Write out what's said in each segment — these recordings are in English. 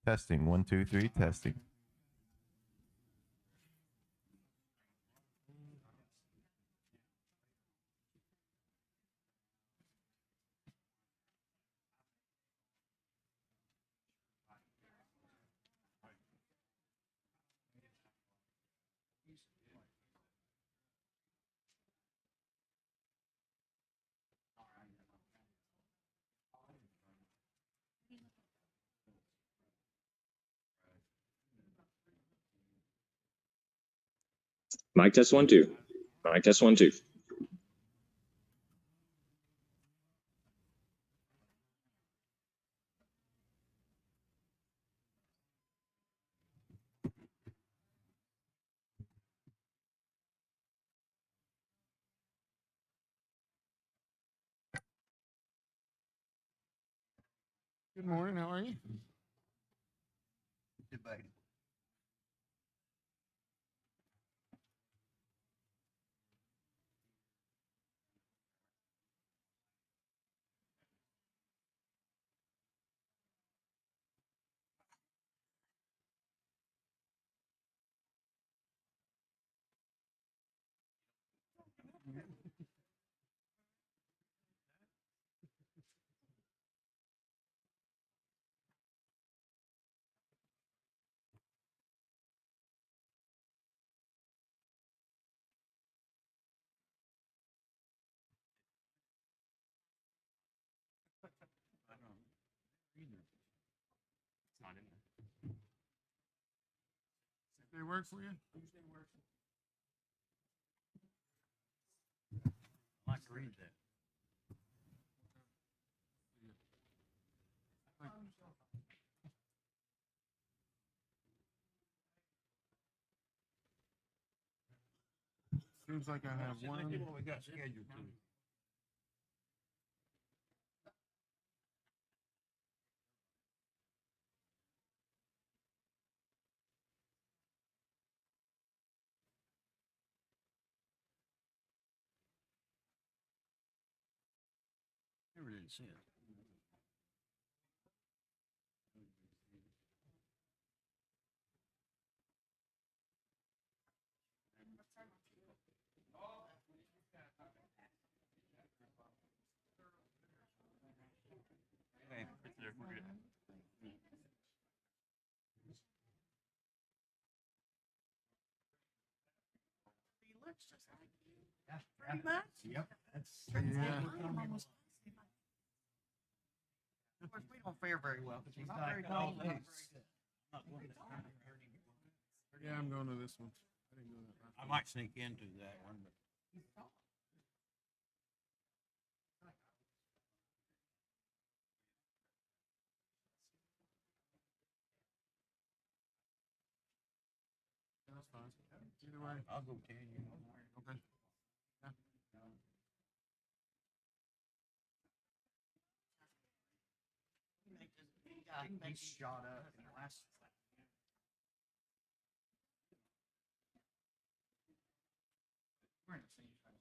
Testing. 1, 2, 3. Testing. Mic test 1, 2. Mic test 1, 2. Good morning. How are you? Debated. It's not in there. Tuesday work for you? Tuesday works. I like to read that. Seems like I have one. What we got scheduled to. Never did see it. Okay, right there, we're good. He looks just like you. Pretty much. Yep. That's Yeah. Of course, we don't fare very well because he's He's not got very a couple tall. days. Not one that I heard him. Yeah, I'm going to this one. I didn't go that last I one. might sneak into that one, but That's fine. Either way. I'll go 10. You know. Okay. Yeah. He makes shot up in the last. We're in the same place.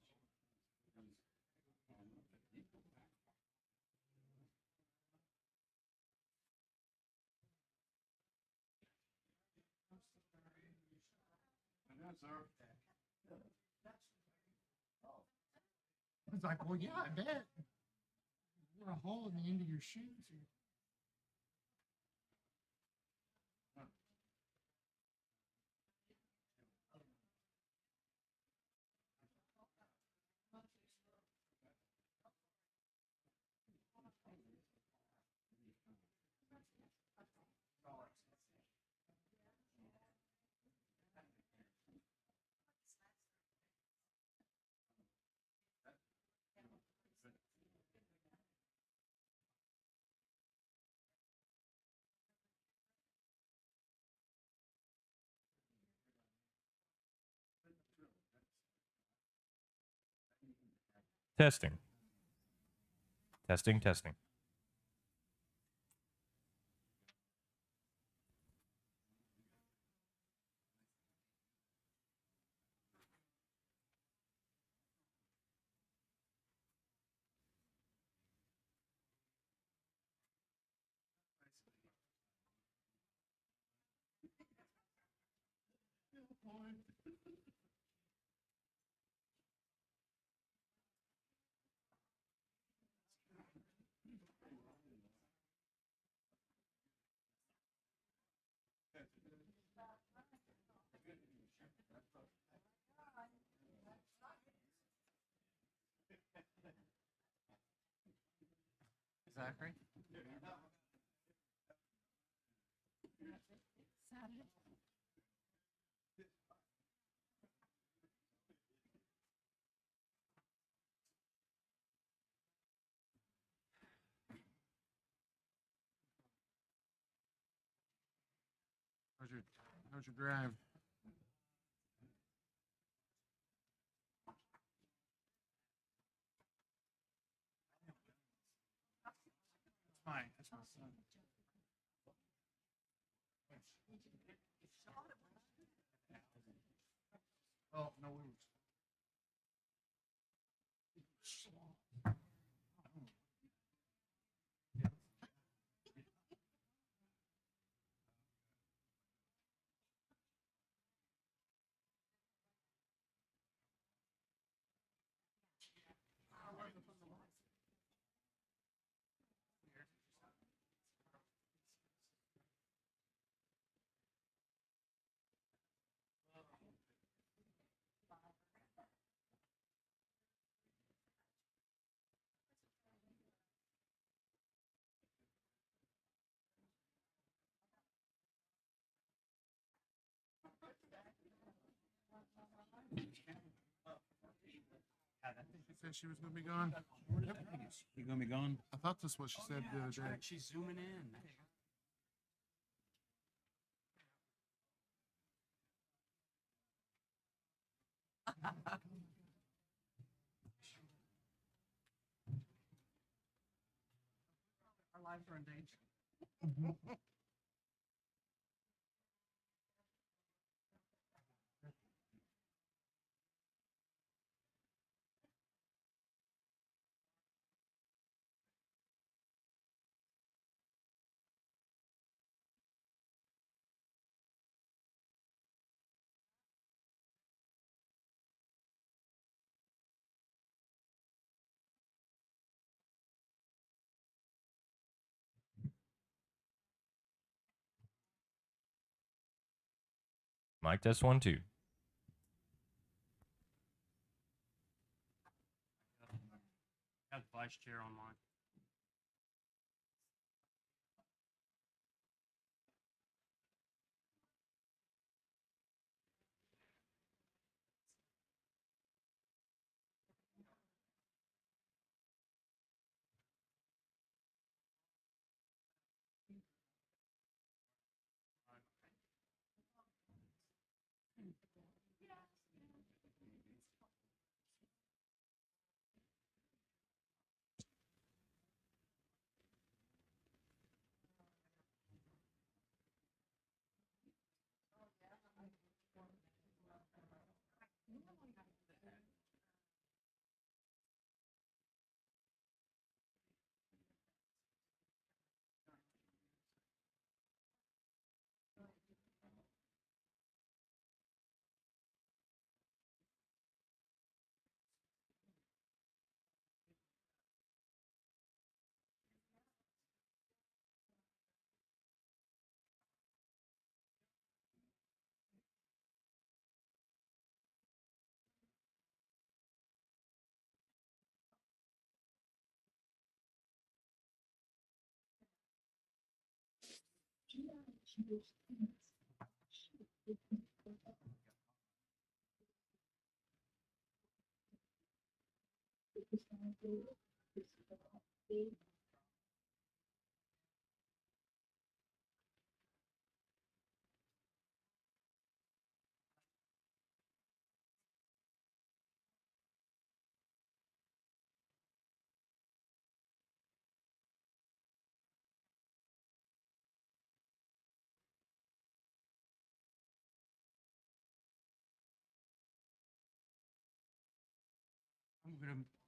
It's like, well, yeah, I bet. You're a hole in the end of your shoes here. Testing. Testing, testing. point. Zachary? Saturday. How's your drive? Fine, that's my son. Oh, no, we were. She said she was gonna be gone. You gonna be gone? I thought that's what she said the other day. She's zooming in. Our lives are in danger. Mic test 1 2. Have the vice chair online.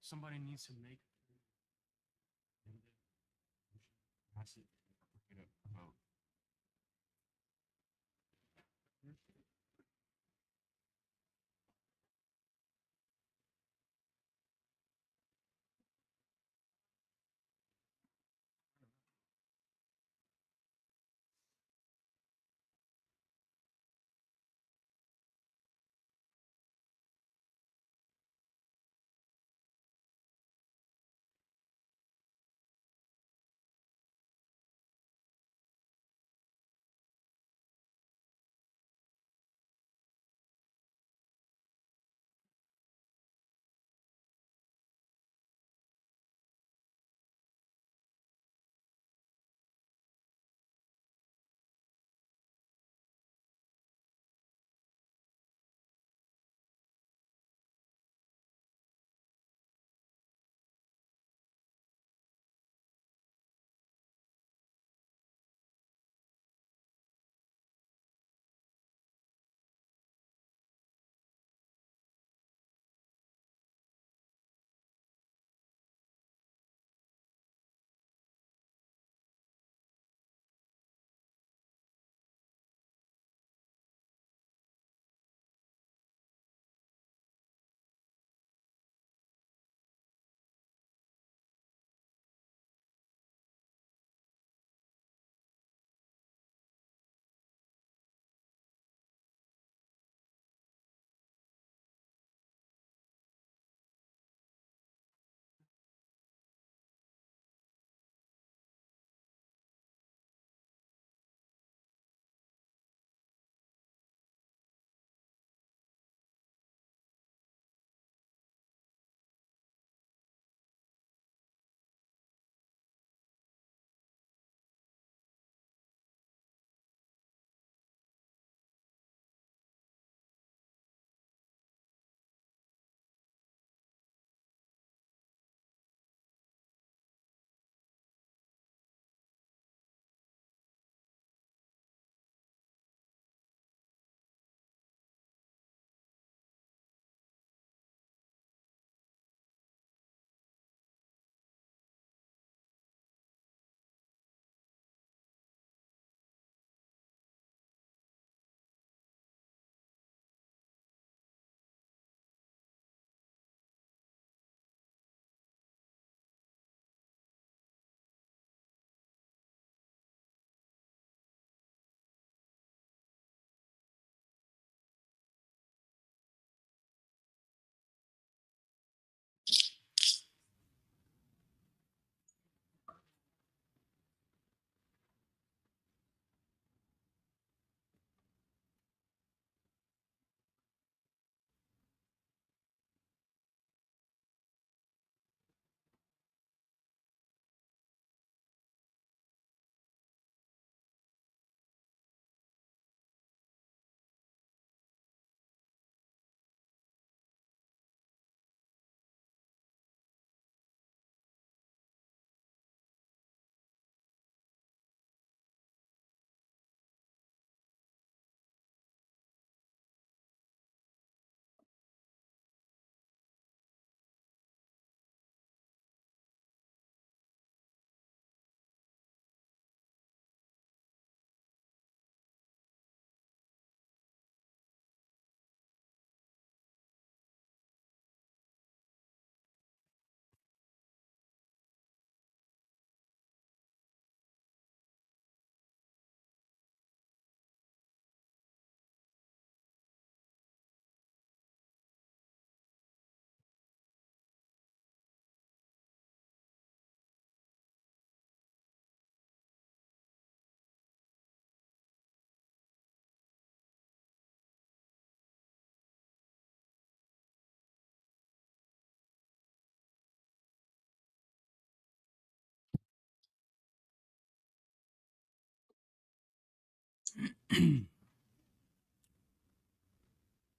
Somebody needs to make. Pass it. Bring it up. Vote.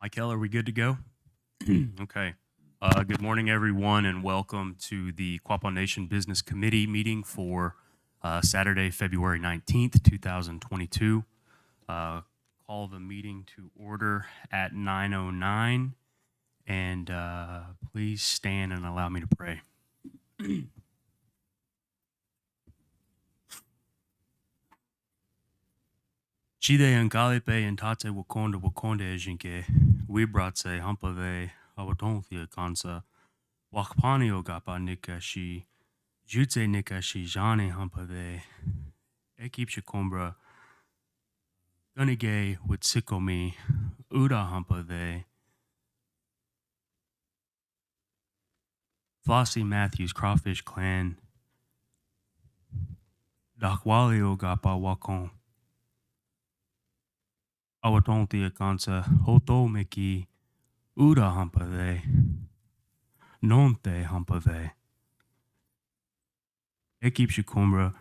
Michael, are we good to go? Okay. Good morning, everyone, and welcome to the Quapaw Nation Business Committee meeting for Saturday, February 19th, 2022. Call the meeting to order at 9:09, and please stand and allow me to pray. Chide and Galipe and Tate Wakonda Ejinke, Wibratse, Hampave, Awatonthia Kansa, Wakpani O-gah-pah Nikashi, Jutse Nikashi, Jane Hampave, Ekip Shakombra, Gunige with Sikomi, Uda Hampave, Flossie Matthews, Crawfish Clan, Dakwali O-gah-pah Wakon, Awatonthia Kansa, Hoto Miki, Uda Hampave, Nonte Hampave, Ekip Shakombra,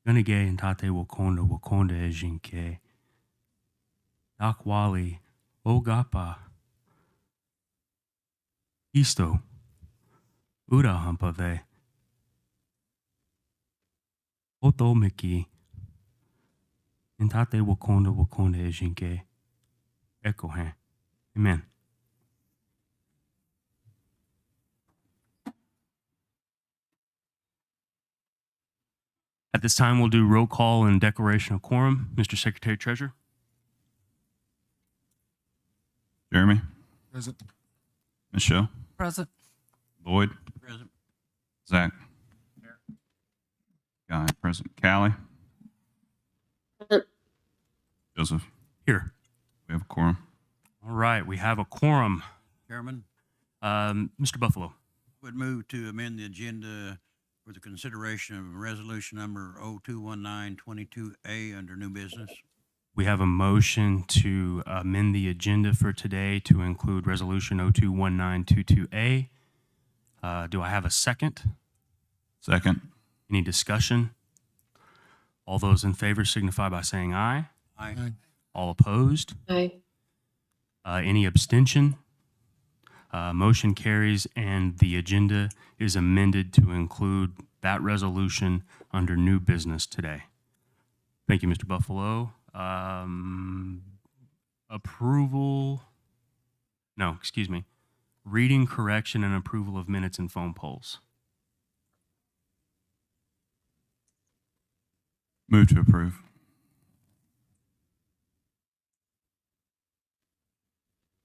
Gunige and Tate Wakonda Ejinke, Dakwali, O-gah-pah, Isto, Uda Hampave, Hoto Miki, and Tate Wakonda Ejinke, Ekohan. Amen. At this time, we'll do roll call and declaration of quorum. Mr. Secretary Treasurer. Jeremy, Present. Michelle, Present. Lloyd, Present. Zach, Guy, present. Callie, Joseph, Here. we have a quorum. All right, we have a quorum. Chairman, Mr. Buffalo. would move to amend the agenda for the consideration of resolution number 021922A under new business. We have a motion to amend the agenda for today to include resolution 021922A. Do I have a second? Second. Any discussion? All those in favor signify by saying aye. Aye. Aye. All opposed? Aye. Any abstention? Motion carries, and the agenda is amended to include that resolution under new business today. Thank you, Mr. Buffalo. Approval, no, excuse me. Reading, correction, and approval of minutes and phone polls. Move to approve.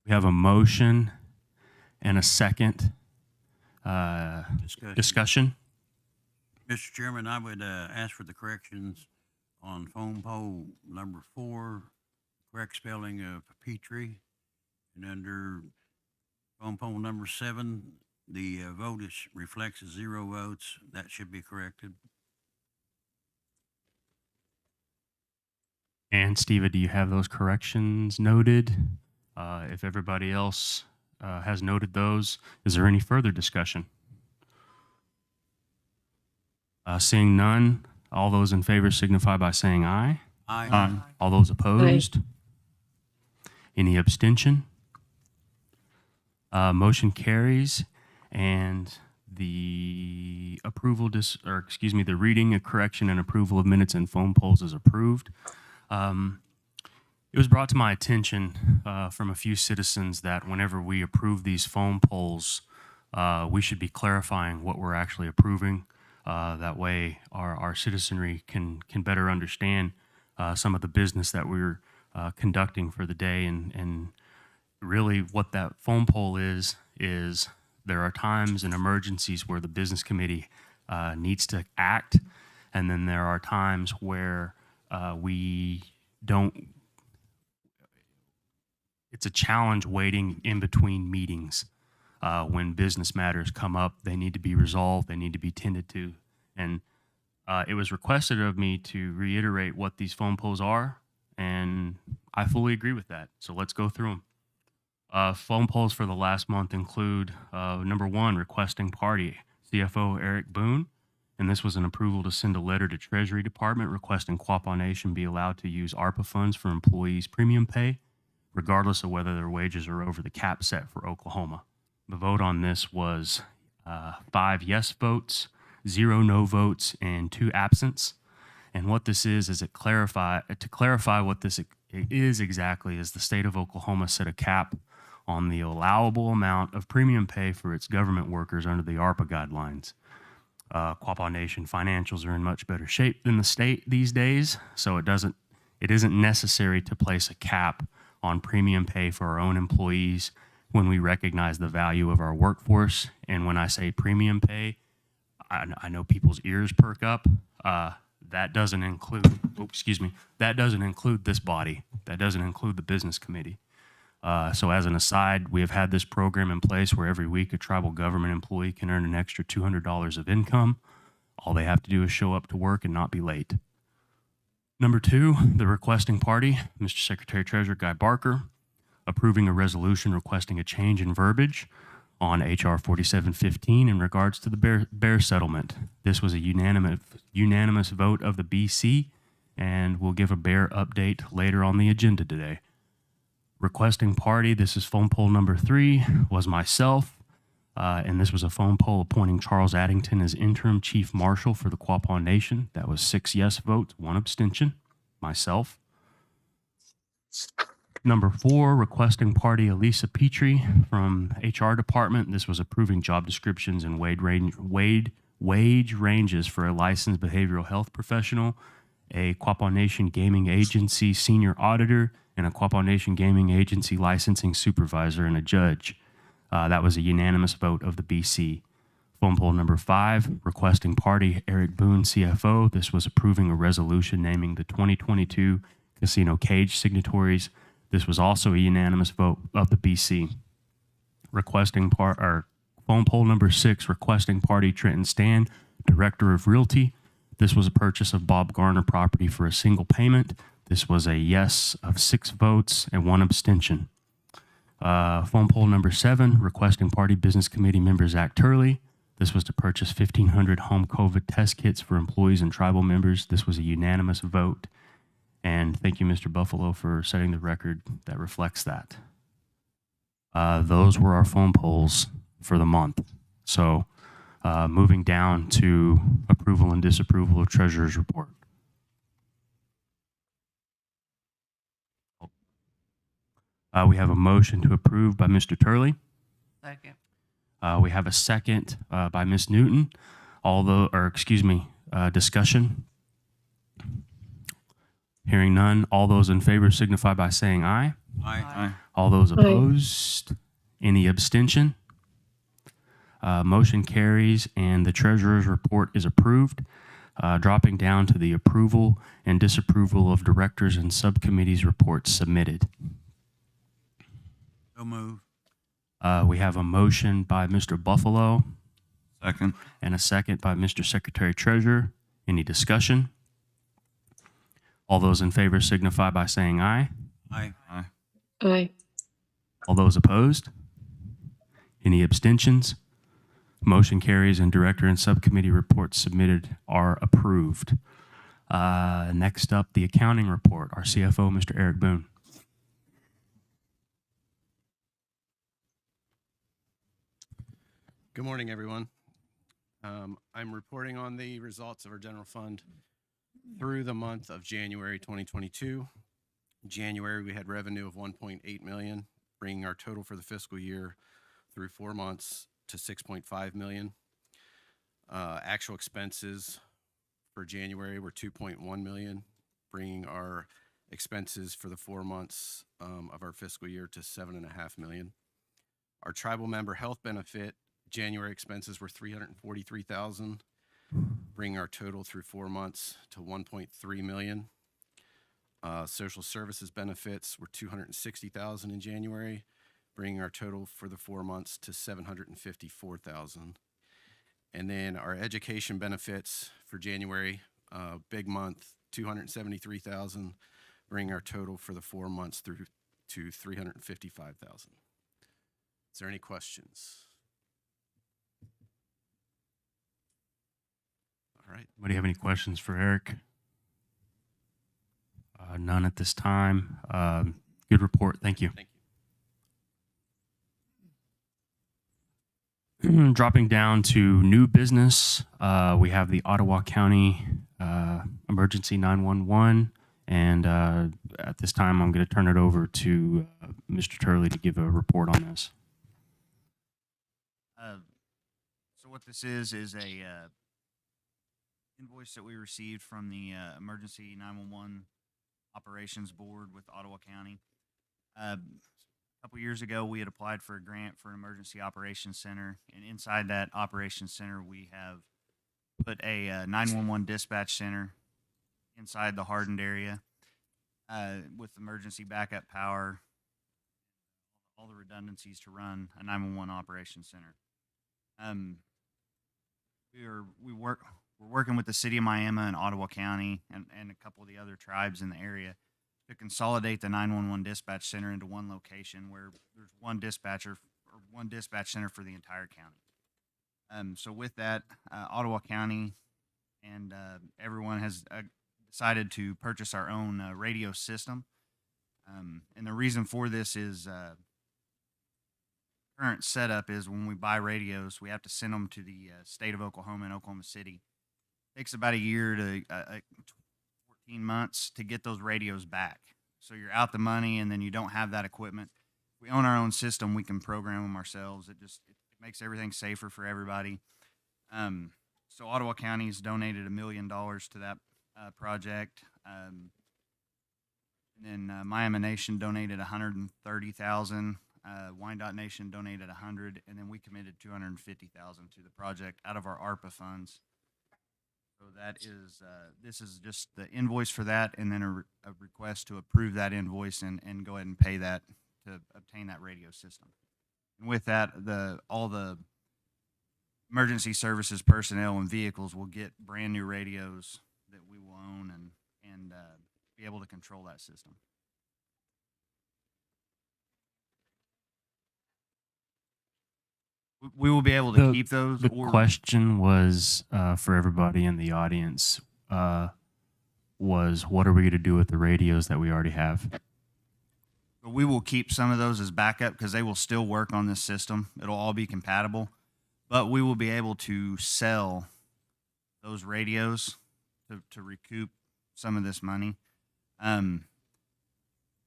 We have a motion and a second discussion. Mr. Chairman, I would ask for the corrections on phone poll number 4, correct spelling of Petrie, and under phone poll number 7, the vote reflects 0 votes. That should be corrected. And Steva, do you have those corrections noted? If everybody else has noted those, is there any further discussion? Seeing none, all those in favor signify by saying aye. Aye. Aye. All those opposed? Any abstention? Motion carries, and the the reading, a correction, and approval of minutes and phone polls is approved. It was brought to my attention from a few citizens that whenever we approve these phone polls, we should be clarifying what we're actually approving. That way our citizenry can better understand some of the business that we're conducting for the day. And really what that phone poll is there are times and emergencies where the business committee needs to act, and then there are times where we don't. It's a challenge waiting in between meetings. When business matters come up, they need to be resolved, they need to be tended to. And it was requested of me to reiterate what these phone polls are, and I fully agree with that. So let's go through them. Phone polls for the last month include number 1, requesting party, CFO Eric Boone, and this was an approval to send a letter to Treasury Department requesting Quapaw Nation be allowed to use ARPA funds for employees' premium pay, regardless of whether their wages are over the cap set for Oklahoma. The vote on this was 5 yes votes, 0 no votes, and 2 absents. And what this is to clarify what this is exactly is the state of Oklahoma set a cap on the allowable amount of premium pay for its government workers under the ARPA guidelines. Quapaw Nation financials are in much better shape than the state these days, so it isn't necessary to place a cap on premium pay for our own employees when we recognize the value of our workforce. And when I say premium pay, I know people's ears perk up. That doesn't include, that doesn't include this body. That doesn't include the business committee. So as an aside, we have had this program in place where every week a tribal government employee can earn an extra $200 of income. All they have to do is show up to work and not be late. Number 2, the requesting party, Mr. Secretary Treasurer Guy Barker, approving a resolution requesting a change in verbiage on H.R. 4715 in regards to the bear settlement. This was a unanimous vote of the BC, and we'll give a bear update later on the agenda today. Requesting party, this is phone poll number 3, was myself, and this was a phone poll appointing Charles Addington as interim chief marshal for the Quapaw Nation. That was 6 yes votes, 1 abstention, myself. Number 4, requesting party Elisa Petrie from HR department. This was approving job descriptions and wage ranges for a licensed behavioral health professional, a Quapaw Nation Gaming Agency senior auditor, and a Quapaw Nation Gaming Agency licensing supervisor and a judge. That was a unanimous vote of the BC. Phone poll number 5, requesting party Eric Boone, CFO. This was approving a resolution naming the 2022 casino cage signatories. This was also a unanimous vote of the BC. Phone poll number 6, requesting party Trenton Stan, Director of Realty. This was a purchase of Bob Garner property for a single payment. This was a yes of 6 votes and 1 abstention. Phone poll number 7, requesting party Business Committee member Zach Turley. This was to purchase 1,500 home COVID test kits for employees and tribal members. This was a unanimous vote. And thank you, Mr. Buffalo, for setting the record that reflects that. Those were our phone polls for the month. So moving down to approval and disapproval of Treasurer's report. We have a motion to approve by Mr. Turley. Second. We have a second by Ms. Newton. Discussion. Hearing none, all those in favor signify by saying aye. Aye. All those opposed, any abstention? Motion carries and the treasurer's report is approved. Dropping down to the approval and disapproval of directors and subcommittees reports submitted. So move. We have a motion by Mr. Buffalo Second. and a second by Mr. Secretary Treasurer. Any discussion? All those in favor signify by saying aye. Aye. Aye. Aye. All those opposed? Any abstentions? Motion carries and director and subcommittee reports submitted are approved. Next up, the accounting report. Our CFO, Mr. Eric Boone. Good morning, everyone. I'm reporting on the results of our general fund through the month of January 2022. January, we had revenue of 1.8 million, bringing our total for the fiscal year through 4 months to 6.5 million. Actual expenses for January were 2.1 million, bringing our expenses for the 4 months of our fiscal year to 7.5 million. Our tribal member health benefit January expenses were 343,000, bringing our total through 4 months to 1.3 million. Social services benefits were 260,000 in January, bringing our total for the 4 months to 754,000. And then our education benefits for January, big month, 273,000, bringing our total for the 4 months through to 355,000. Is there any questions? All right. Anybody have any questions for Eric? None at this time. Good report. Thank you. Thank you. Dropping down to new business, we have the Ottawa County Emergency 911. And at this time, I'm going to turn it over to Mr. Turley to give a report on this. So what this is a invoice that we received from the Emergency 911 Operations Board with Ottawa County. A couple years ago, we had applied for a grant for an emergency operations center, and inside that operations center, we have put a 911 dispatch center inside the hardened area with emergency backup power, all the redundancies to run a 911 operations center. We're working with the city of Miami and Ottawa County and a couple of the other tribes in the area to consolidate the 911 dispatch center into one location where there's one dispatcher or one dispatch center for the entire county. So with that, Ottawa County and everyone has decided to purchase our own radio system. And the reason for this is current setup is when we buy radios, we have to send them to the state of Oklahoma and Oklahoma City. It takes about a year to 14 months to get those radios back. So you're out the money and then you don't have that equipment. If we own our own system, we can program them ourselves. It makes everything safer for everybody. So Ottawa County's donated $1 million to that project. And then Miami Nation donated $130,000. Wyandotte Nation donated $100,000, and then we committed $250,000 to the project out of our ARPA funds. So that is this is just the invoice for that, and then a request to approve that invoice and go ahead and pay that to obtain that radio system. And with that, all the emergency services personnel and vehicles will get brand new radios that we will own and be able to control that system. We will be able to keep those. The question was for everybody in the audience was, what are we going to do with the radios that we already have? We will keep some of those as backup because they will still work on this system. It'll all be compatible, but we will be able to sell those radios to recoup some of this money.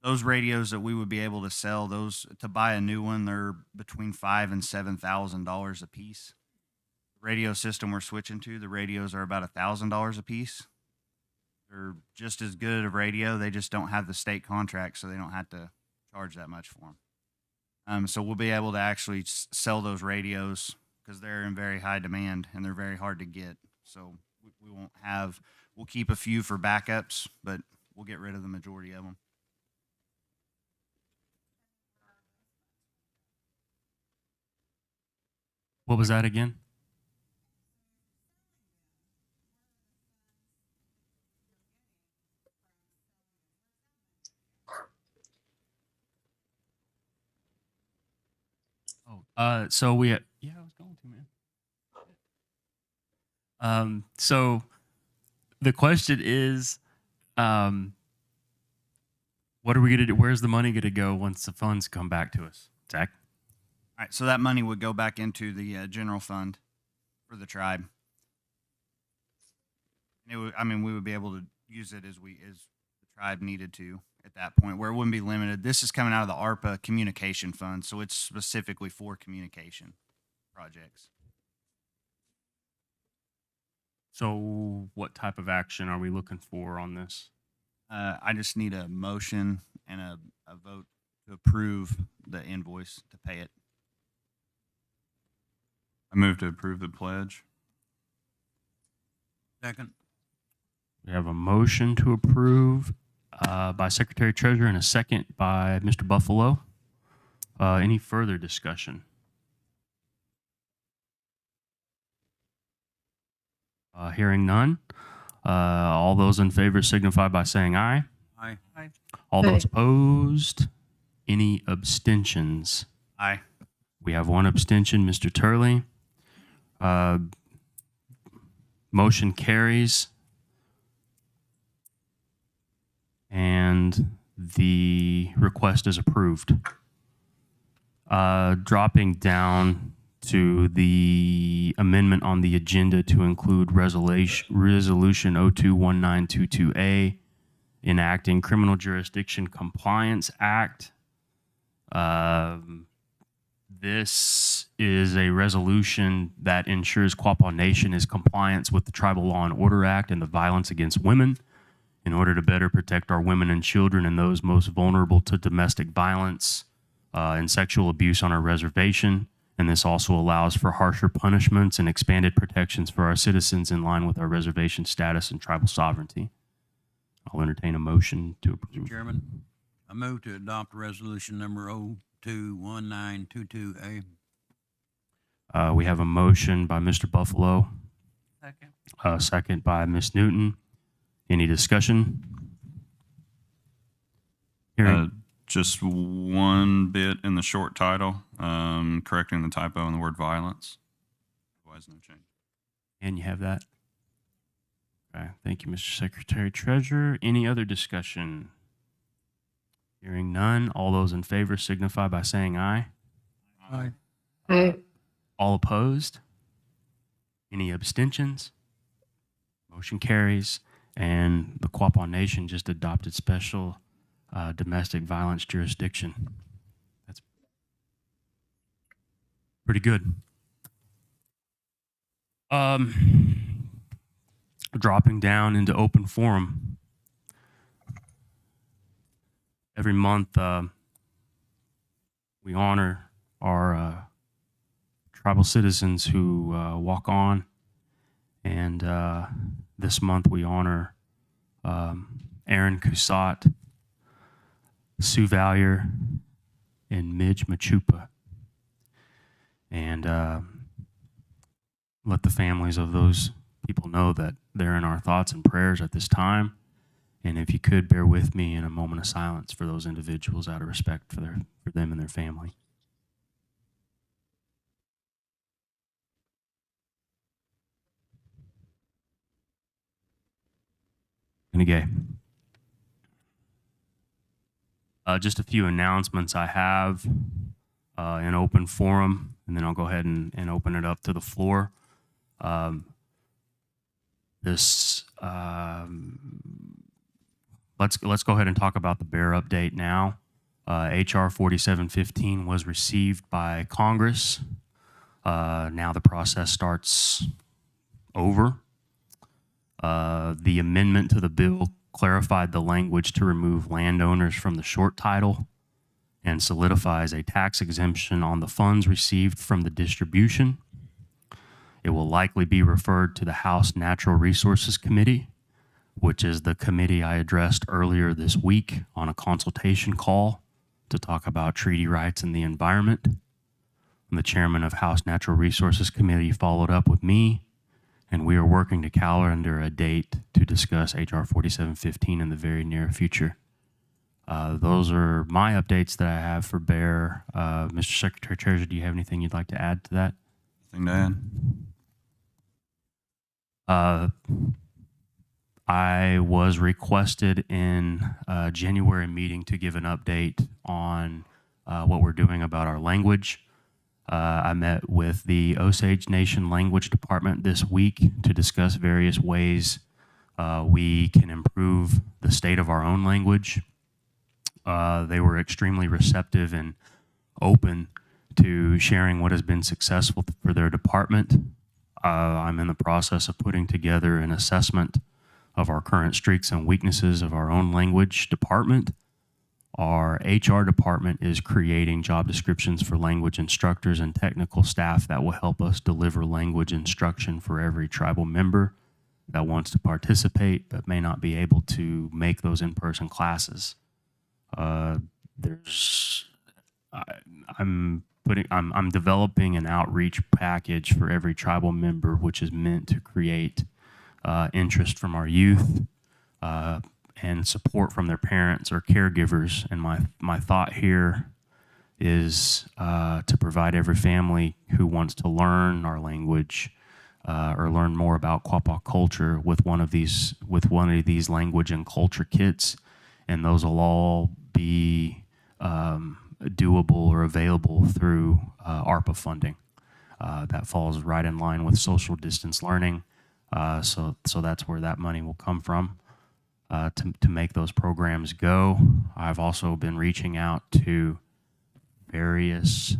Those radios that we would be able to sell, those to buy a new one, they're between $5,000 and $7,000 a piece. The radio system we're switching to, the radios are about $1,000 a piece. They're just as good of radio. They just don't have the state contract, so they don't have to charge that much for them. So we'll be able to actually sell those radios because they're in very high demand and they're very hard to get. So we won't have. We'll keep a few for backups, but we'll get rid of the majority of them. What was that again? So we had, yeah, I was going to, man. So the question is, what are we going to do? Where's the money going to go once the funds come back to us? Zach? All right, so that money would go back into the general fund for the tribe. And it would, I mean, we would be able to use it as the tribe needed to at that point, where it wouldn't be limited. This is coming out of the ARPA communication fund, so it's specifically for communication projects. So what type of action are we looking for on this? I just need a motion and a vote to approve the invoice to pay it. I move to approve the pledge. Second. We have a motion to approve by Secretary Treasurer and a second by Mr. Buffalo. Any further discussion? Hearing none. All those in favor signify by saying aye. Aye. Aye. All those opposed? Any abstentions? Aye. We have one abstention, Mr. Turley. Motion carries. And the request is approved. Dropping down to the amendment on the agenda to include resolution 021922A, enacting Criminal Jurisdiction Compliance Act. This is a resolution that ensures Quapaw Nation is compliant with the Tribal Law and Order Act and the Violence Against Women in order to better protect our women and children and those most vulnerable to domestic violence and sexual abuse on our reservation. And this also allows for harsher punishments and expanded protections for our citizens in line with our reservation status and tribal sovereignty. I'll entertain a motion to approve. Mr. Chairman, I move to adopt resolution number 021922A. We have a motion by Mr. Buffalo, Second. second by Ms. Newton. Any discussion? Hearing. Just one bit in the short title, correcting the typo in the word violence. Otherwise, no change. And you have that? Okay. Thank you, Mr. Secretary Treasurer. Any other discussion? Hearing none. All those in favor signify by saying aye. Aye. Aye. All opposed? Any abstentions? Motion carries. And the Quapaw Nation just adopted special domestic violence jurisdiction. That's pretty good. Dropping down into open forum. Every month, we honor our tribal citizens who walk on, and this month we honor Aaron Cusat, Sue Valier, and Midge Machupa. And let the families of those people know that they're in our thoughts and prayers at this time. And if you could, bear with me in a moment of silence for those individuals out of respect for them and their family. And again. Just a few announcements I have in open forum, and then I'll go ahead and open it up to the floor. Let's go ahead and talk about the bear update now. HR 4715 was received by Congress. Now the process starts over. The amendment to the bill clarified the language to remove landowners from the short title and solidifies a tax exemption on the funds received from the distribution. It will likely be referred to the House Natural Resources Committee, which is the committee I addressed earlier this week on a consultation call to talk about treaty rights and the environment. And the chairman of House Natural Resources Committee followed up with me, and we are working to calendar a date to discuss HR 4715 in the very near future. Those are my updates that I have for Bear. Mr. Secretary Treasurer, do you have anything you'd like to add to that? Thing to add? I was requested in a January meeting to give an update on what we're doing about our language. I met with the Osage Nation Language Department this week to discuss various ways we can improve the state of our own language. They were extremely receptive and open to sharing what has been successful for their department. I'm in the process of putting together an assessment of our current strengths and weaknesses of our own language department. Our HR department is creating job descriptions for language instructors and technical staff that will help us deliver language instruction for every tribal member that wants to participate but may not be able to make those in-person classes. I'm developing an outreach package for every tribal member, which is meant to create interest from our youth and support from their parents or caregivers. And my thought here is to provide every family who wants to learn our language or learn more about Quapaw culture with one of these language and culture kits, and those will all be doable or available through ARPA funding. That falls right in line with social distance learning. So that's where that money will come from to make those programs go. I've also been reaching out to various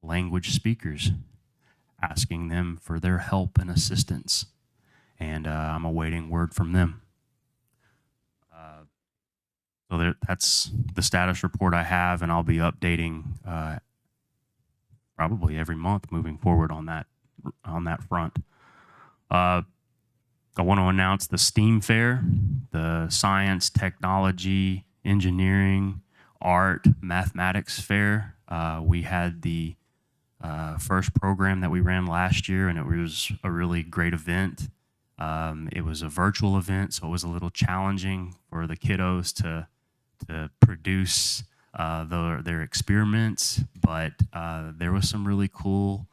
language speakers, asking them for their help and assistance, and I'm awaiting word from them. So that's the status report I have, and I'll be updating probably every month moving forward on that front. I want to announce the STEAM Fair, the Science, Technology, Engineering, Art, Mathematics Fair. We had the first program that we ran last year, and it was a really great event. It was a virtual event, so it was a little challenging for the kiddos to produce their experiments, but there was some really cool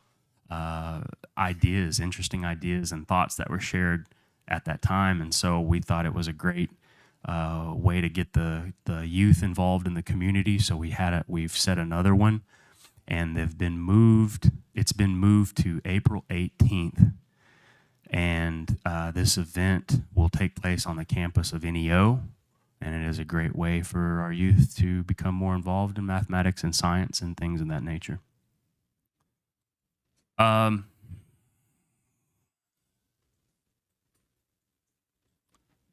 interesting ideas and thoughts that were shared at that time, and so we thought it was a great way to get the youth involved in the community. So we've set another one, and it's been moved to April 18th, and this event will take place on the campus of NEO, and it is a great way for our youth to become more involved in mathematics and science and things of that nature.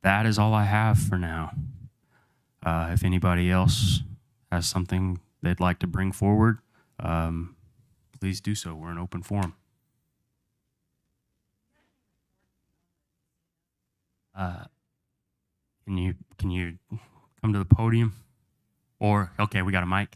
That is all I have for now. If anybody else has something they'd like to bring forward, please do so. We're an open forum. Can you come to the podium? Or, okay, we got a mic.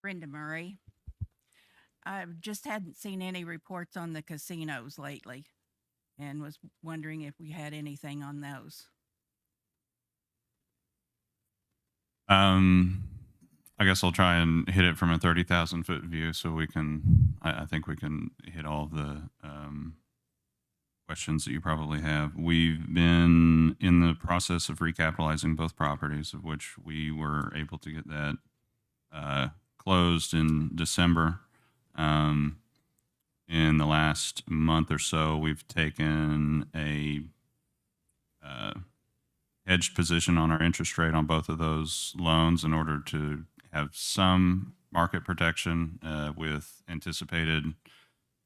Brenda Murray. I just hadn't seen any reports on the casinos lately and was wondering if we had anything on those. I guess I'll try and hit it from a 30,000 foot view so I think we can hit all the questions that you probably have. We've been in the process of recapitalizing both properties, of which we were able to get that closed in December. In the last month or so, we've taken a hedged position on our interest rate on both of those loans in order to have some market protection with anticipated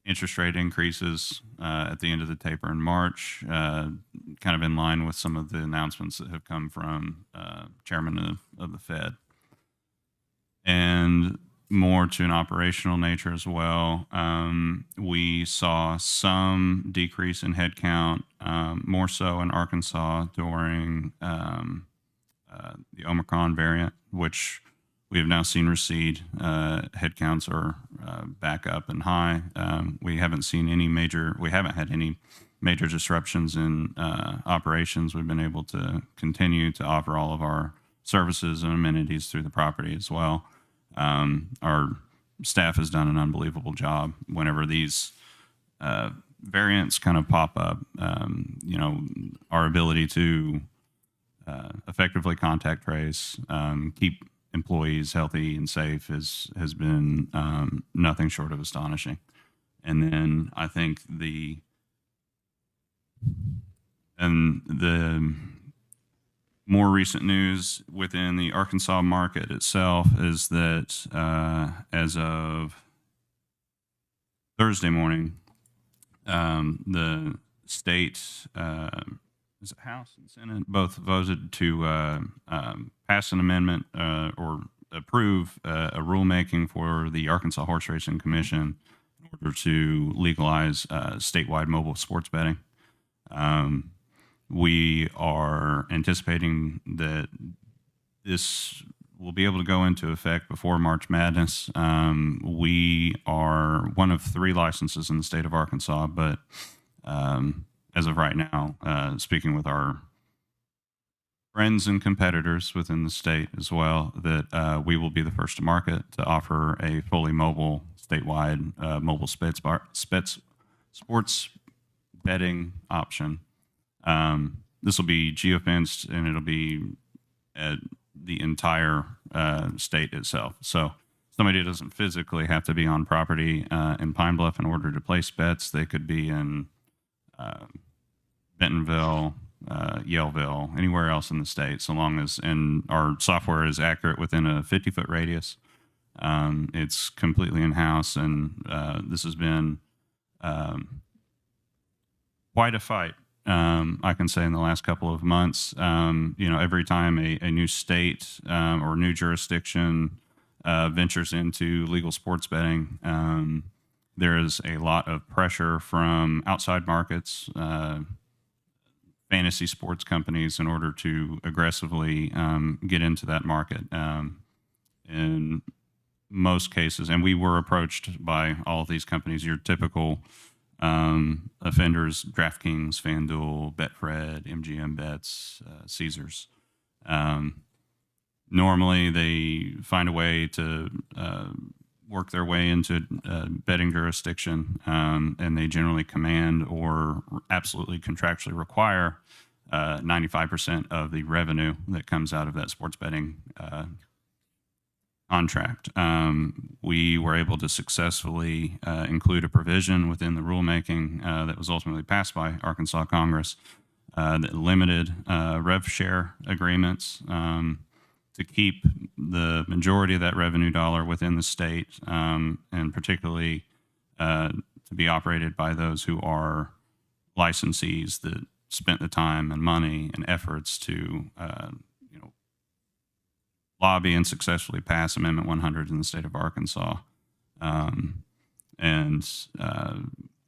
interest rate increases at the end of the taper in March, kind of in line with some of the announcements that have come from Chairman of the Fed. And more to an operational nature as well, we saw some decrease in headcount, more so in Arkansas during the Omicron variant, which we have now seen recede. Headcounts are back up and high. We haven't had any major disruptions in operations. We've been able to continue to offer all of our services and amenities through the property as well. Our staff has done an unbelievable job whenever these variants kind of pop up. Our ability to effectively contact trace, keep employees healthy and safe has been nothing short of astonishing. And then I think the more recent news within the Arkansas market itself is that as of Thursday morning, the state, is it House and Senate, both voted to pass an amendment or approve a rulemaking for the Arkansas Horse Racing Commission in order to legalize statewide mobile sports betting. We are anticipating that this will be able to go into effect before March Madness. We are one of 3 licenses in the state of Arkansas, but as of right now, speaking with our friends and competitors within the state as well, that we will be the first to market to offer a fully mobile, statewide mobile sports betting option. This will be geofenced, and it'll be at the entire state itself. So somebody doesn't physically have to be on property in Pine Bluff in order to place bets. They could be in Bentonville, Yaleville, anywhere else in the state, so long as, and our software is accurate within a 50-foot radius. It's completely in-house, and this has been quite a fight, I can say, in the last couple of months. Every time a new state or new jurisdiction ventures into legal sports betting, there is a lot of pressure from outside markets, fantasy sports companies, in order to aggressively get into that market. In most cases, and we were approached by all of these companies, your typical offenders: DraftKings, FanDuel, Betfred, MGM Bets, Caesars. Normally, they find a way to work their way into betting jurisdiction, and they generally command or absolutely contractually require 95% of the revenue that comes out of that sports betting contract. We were able to successfully include a provision within the rulemaking that was ultimately passed by Arkansas Congress that limited rev share agreements to keep the majority of that revenue dollar within the state, and particularly to be operated by those who are licensees that spent the time and money and efforts to lobby and successfully pass Amendment 100 in the state of Arkansas.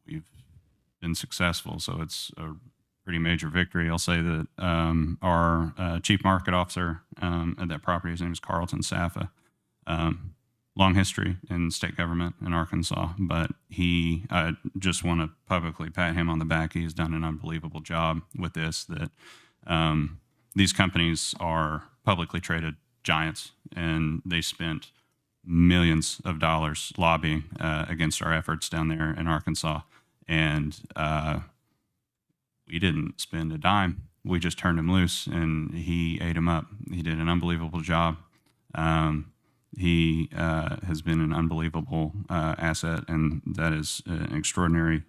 We've been successful, so it's a pretty major victory. I'll say that our chief market officer at that property, his name is Carlton Safa. Long history in state government in Arkansas, but I just want to publicly pat him on the back. He has done an unbelievable job with this. That these companies are publicly traded giants, and they spent millions of dollars lobbying against our efforts down there in Arkansas, and we didn't spend a dime. We just turned him loose, and he ate him up. He did an unbelievable job. He has been an unbelievable asset, and that is an extraordinary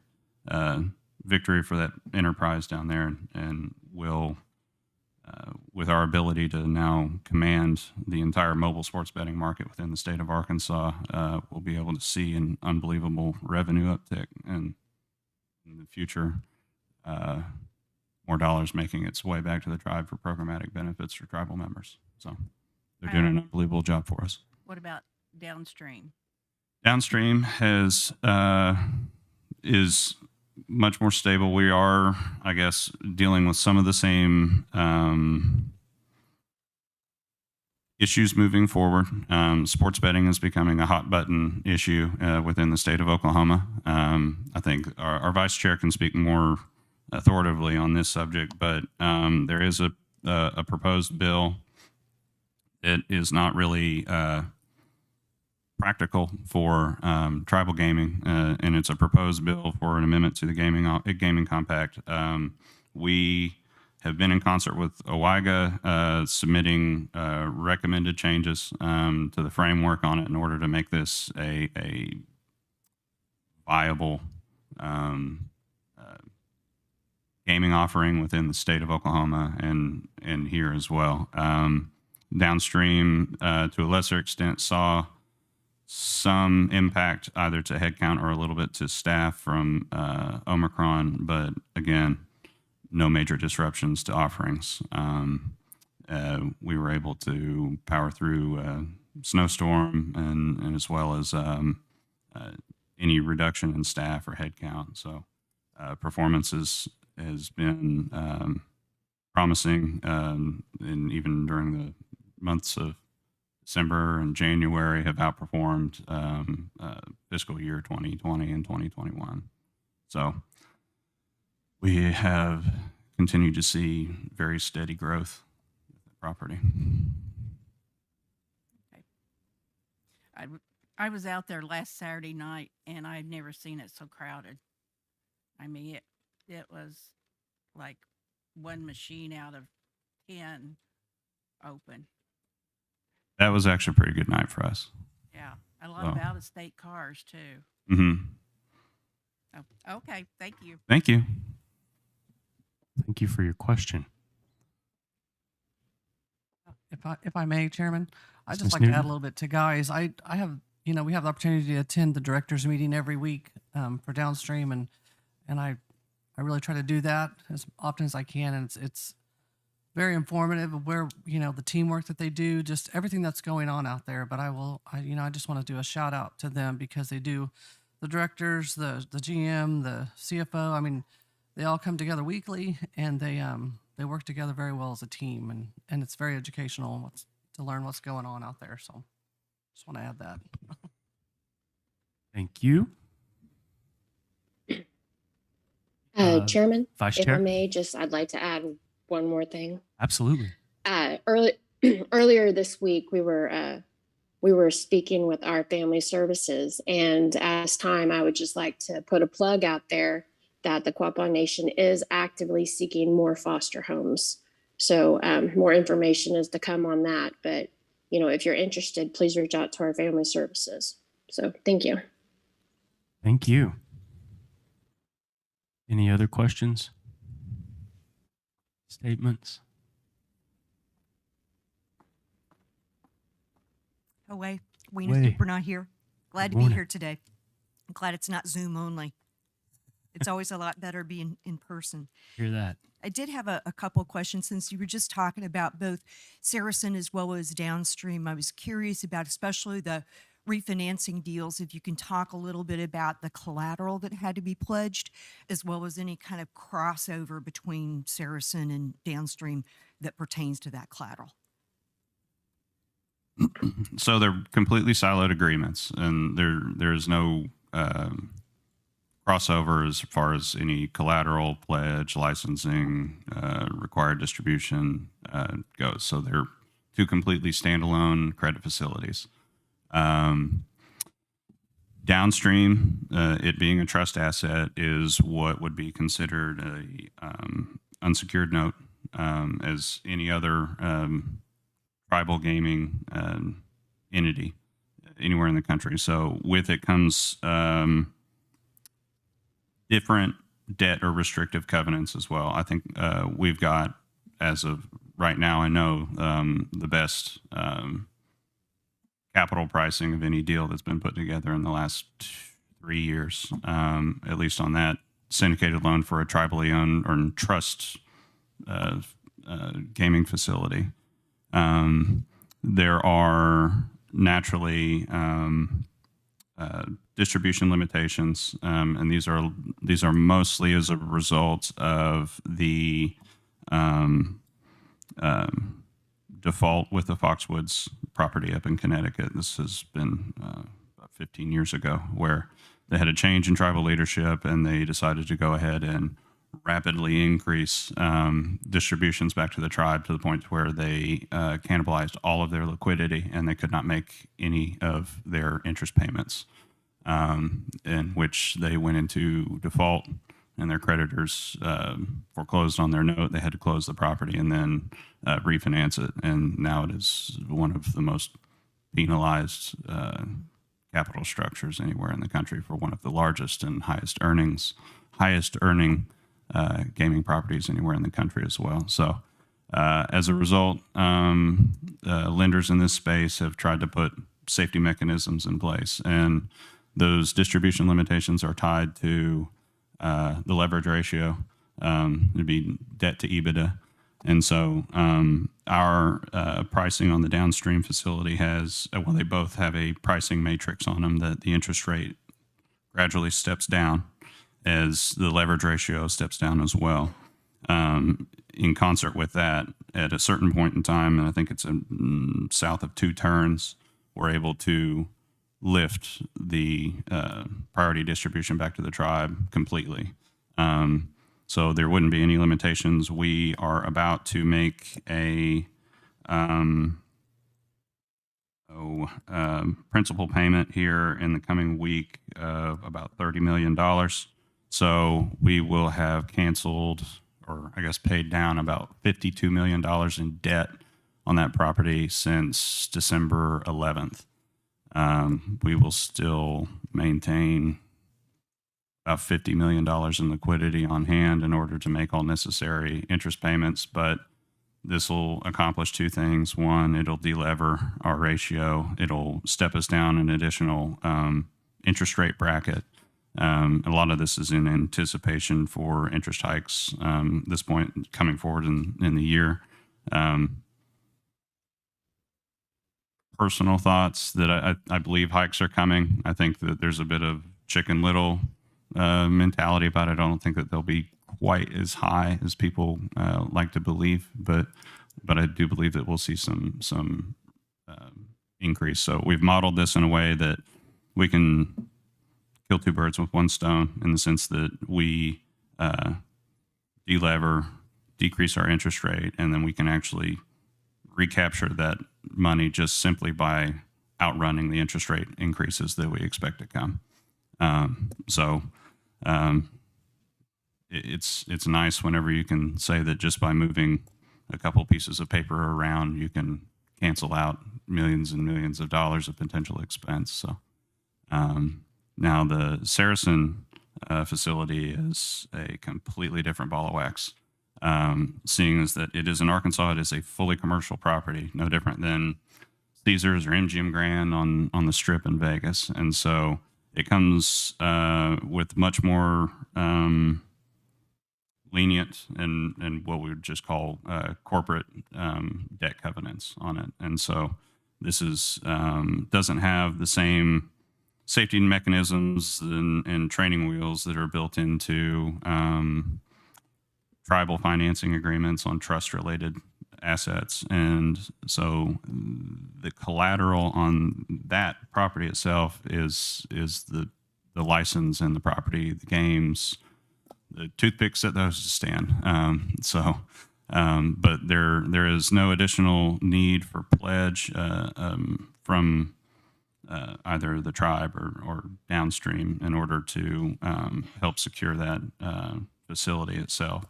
victory for that enterprise down there, and will, with our ability to now command the entire mobile sports betting market within the state of Arkansas, we'll be able to see an unbelievable revenue uptick, and in the future, more dollars making its way back to the tribe for programmatic benefits for tribal members. So they're doing an unbelievable job for us. What about downstream? Downstream is much more stable. We are, I guess, dealing with some of the same issues moving forward. Sports betting is becoming a hot button issue within the state of Oklahoma. I think our vice chair can speak more authoritatively on this subject, but there is a proposed bill. It is not really practical for tribal gaming, and it's a proposed bill for an amendment to the gaming compact. We have been in concert with O-Guah-Pah, submitting recommended changes to the framework on it in order to make this a viable gaming offering within the state of Oklahoma and here as well. Downstream, to a lesser extent, saw some impact either to headcount or a little bit to staff from Omicron, but again, no major disruptions to offerings. We were able to power through a snowstorm and as well as any reduction in staff or headcount. So performance has been promising, and even during the months of December and January have outperformed fiscal year 2020 and 2021. So we have continued to see very steady growth with the property. I was out there last Saturday night and I've never seen it so crowded. I mean, it was like one machine out of 10 open. That was actually a pretty good night for us. Yeah, a lot of So. out-of-state cars too. Mm-hmm. Oh, okay, thank you. Thank you. Thank you for your question. If I may, Chairman, I'd Ms. just like to add Newton? a little bit to Guy's. I have, we have the opportunity to attend the directors meeting every week for downstream, and I really try to do that as often as I can, and it's very informative of where, the teamwork that they do, just everything that's going on out there. But I just want to do a shout out to them because they do, the directors, the GM, the CFO. I mean, they all come together weekly, and they work together very well as a team, and it's very educational to learn what's going on out there. So just want to add that. Thank you. Chairman, Vice if Chair? I may, I'd like to add one more thing. Absolutely. Earlier this week, we were speaking with our family services, and at this time, I would just like to put a plug out there that the Quapaw Nation is actively seeking more foster homes. So more information is to come on that. But, if you're interested, please reach out to our family services. So thank you. Thank you. Any other questions? Statements? Oh, wait. Weena Way. Super not here. Glad Good to be morning. here today. I'm glad it's not Zoom only. It's always a lot better being in person. Hear that? I did have a couple of questions since you were just talking about both Saracen as well as downstream. I was curious about especially the refinancing deals, if you can talk a little bit about the collateral that had to be pledged, as well as any kind of crossover between Saracen and downstream that pertains to that collateral. So they're completely siloed agreements, and there's no crossover as far as any collateral, pledge, licensing, required distribution goes. So they're two completely standalone credit facilities. Downstream, it being a trust asset, is what would be considered a unsecured note, as any other tribal gaming entity anywhere in the country. So with it comes different debt or restrictive covenants as well. I think we've got, as of right now, I know the best capital pricing of any deal that's been put together in the last 3 years, at least on that syndicated loan for a tribally owned or trust gaming facility. There are naturally distribution limitations, and these are mostly as a result of the default with the Foxwoods property up in Connecticut. This has been about 15 years ago, where they had a change in tribal leadership, and they decided to go ahead and rapidly increase distributions back to the tribe to the point where they cannibalized all of their liquidity, and they could not make any of their interest payments, in which they went into default, and their creditors foreclosed on their note. They had to close the property and then refinance it, and now it is one of the most penalized capital structures anywhere in the country for one of the largest and highest earning gaming properties anywhere in the country as well. So as a result, lenders in this space have tried to put safety mechanisms in place, and those distribution limitations are tied to the leverage ratio. It'd be debt to EBITDA. And so our pricing on the downstream facility has, well, they both have a pricing matrix on them that the interest rate gradually steps down as the leverage ratio steps down as well. In concert with that, at a certain point in time, and I think it's south of 2 turns, we're able to lift the priority distribution back to the tribe completely. So there wouldn't be any limitations. We are about to make a principal payment here in the coming week of about $30 million. So we will have canceled, or I guess paid down, about $52 million in debt on that property since December 11th. We will still maintain about $50 million in liquidity on hand in order to make all necessary interest payments, but this will accomplish 2 things. One, it'll delever our ratio. It'll step us down an additional interest rate bracket. A lot of this is in anticipation for interest hikes this point coming forward in the year. Personal thoughts that I believe hikes are coming. I think that there's a bit of Chicken Little mentality about it. I don't think that they'll be quite as high as people like to believe, but I do believe that we'll see some increase. So we've modeled this in a way that we can kill 2 birds with 1 stone, in the sense that we delever, decrease our interest rate, and then we can actually recapture that money just simply by outrunning the interest rate increases that we expect to come. It's nice whenever you can say that just by moving a couple pieces of paper around, you can cancel out millions and millions of dollars of potential expense. So now the Saracen facility is a completely different ball of wax. Seeing as that it is in Arkansas, it is a fully commercial property, no different than Caesars or MGM Grand on the Strip in Vegas. And so it comes with much more lenient and what we would just call corporate debt covenants on it. And so this is doesn't have the same safety mechanisms and training wheels that are built into tribal financing agreements on trust-related assets. And so the collateral on that property itself is the license and the property, the games, the toothpicks that those stand. But there is no additional need for pledge from either the tribe or downstream in order to help secure that facility itself.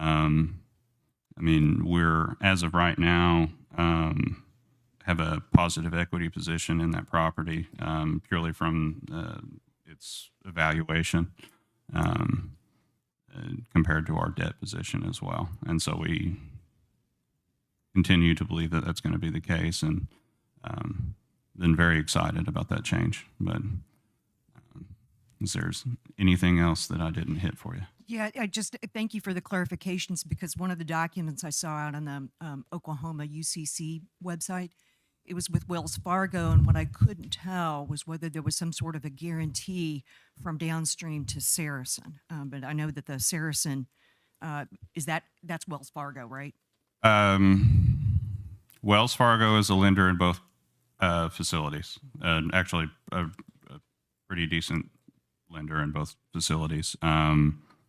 I mean, we're, as of right now, have a positive equity position in that property purely from its evaluation compared to our debt position as well. And so we continue to believe that that's going to be the case, and been very excited about that change. But is there anything else that I didn't hit for you? Yeah, I just thank you for the clarifications, because one of the documents I saw out on the Oklahoma UCC website, it was with Wells Fargo, and what I couldn't tell was whether there was some sort of a guarantee from downstream to Saracen. But I know that the Saracen, that's Wells Fargo, right? Wells Fargo is a lender in both facilities, actually a pretty decent lender in both facilities.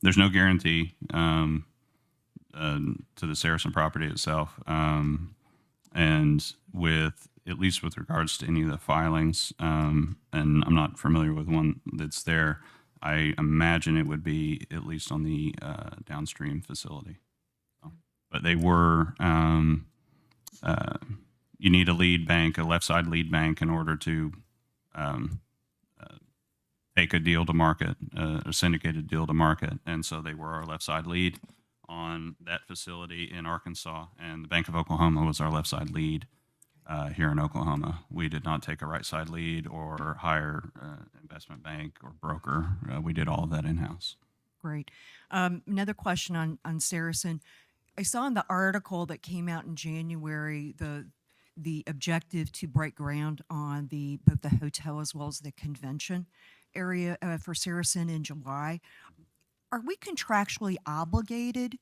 There's no guarantee to the Saracen property itself. And at least with regards to any of the filings, and I'm not familiar with one that's there, I imagine it would be at least on the downstream facility. But they were, you need a lead bank, a left side lead bank, in order to take a deal to market, a syndicated deal to market. And so they were our left side lead on that facility in Arkansas, and the Bank of Oklahoma was our left side lead here in Oklahoma. We did not take a right side lead or hire investment bank or broker. We did all of that in-house. Great. Another question on Saracen. I saw in the article that came out in January the objective to break ground on both the hotel as well as the convention area for Saracen in July. Are we contractually obligated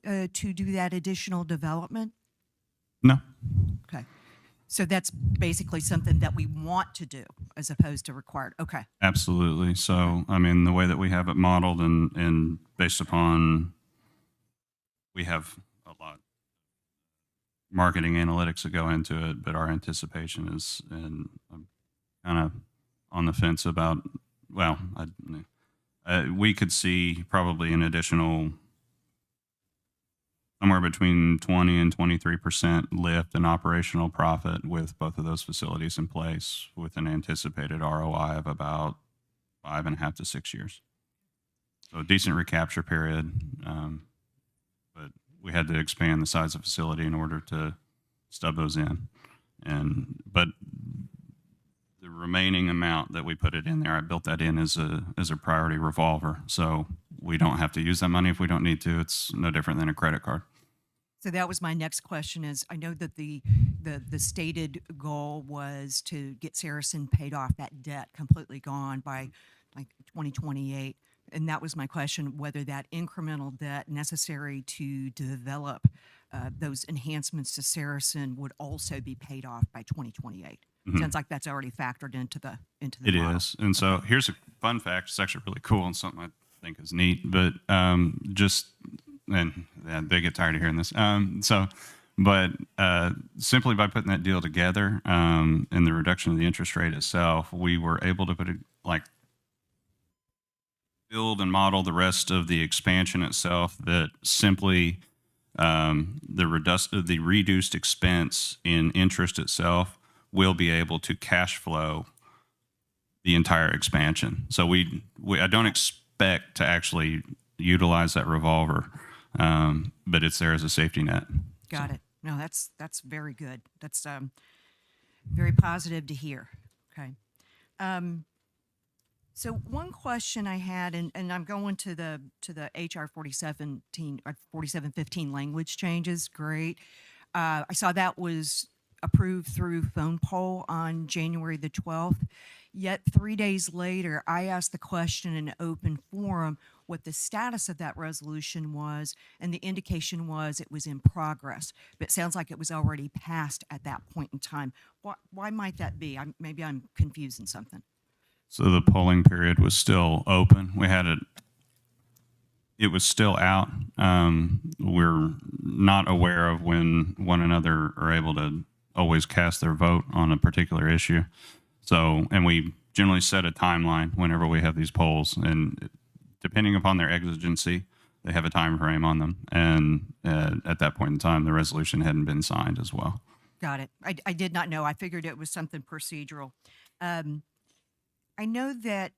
to do that additional development? No. Okay. So that's basically something that we want to do as opposed to required. Okay. Absolutely. So, I mean, the way that we have it modeled and based upon, we have a lot marketing analytics that go into it, but our anticipation is, and I'm kind of on the fence about, well, we could see probably an additional somewhere between 20 and 23% lift in operational profit with both of those facilities in place, with an anticipated ROI of about 5.5 to 6 years. So a decent recapture period, but we had to expand the size of the facility in order to stub those in. But the remaining amount that we put it in there, I built that in as a priority revolver. So we don't have to use that money if we don't need to. It's no different than a credit card. So that was my next question is, I know that the stated goal was to get Saracen paid off, that debt completely gone by like 2028. And that was my question, whether that incremental debt necessary to develop those enhancements to Saracen would also be paid off by 2028. Sounds like that's already factored into the It model. is. And so here's a fun fact. It's actually really cool and something I think is neat, but they get tired of hearing this. Simply by putting that deal together and the reduction of the interest rate itself, we were able to build and model the rest of the expansion itself that simply the reduced expense in interest itself will be able to cash flow the entire expansion. So I don't expect to actually utilize that revolver, but it's there as a safety net. Got it. No, that's very good. That's very positive to hear. Okay. So one question I had, and I'm going to the HR 4715 language changes. Great. I saw that was approved through phone poll on January the 12th. Yet 3 days later, I asked the question in open forum what the status of that resolution was, and the indication was it was in progress. But it sounds like it was already passed at that point in time. Why might that be? Maybe I'm confusing something. So the polling period was still open. We had it was still out. We're not aware of when one another are able to always cast their vote on a particular issue. So, and we generally set a timeline whenever we have these polls, and depending upon their exigency, they have a time frame on them. And at that point in time, the resolution hadn't been signed as well. Got it. I did not know. I figured it was something procedural. I know that,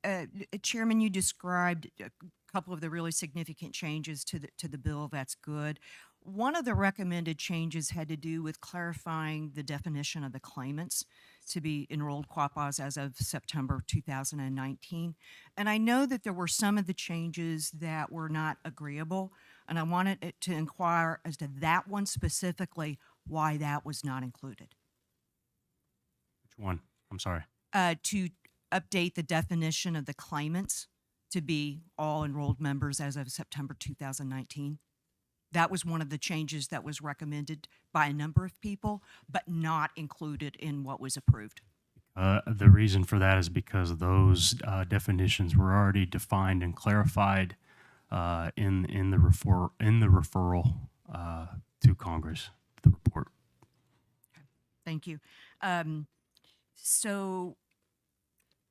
Chairman, you described a couple of the really significant changes to the bill. That's good. One of the recommended changes had to do with clarifying the definition of the claimants to be enrolled Quapaws as of September 2019. And I know that there were some of the changes that were not agreeable, and I wanted to inquire as to that one specifically, why that was not included. Which one? I'm sorry. To update the definition of the claimants to be all enrolled members as of September 2019. That was one of the changes that was recommended by a number of people, but not included in what was approved. The reason for that is because those definitions were already defined and clarified in the referral to Congress, the report. Thank you. So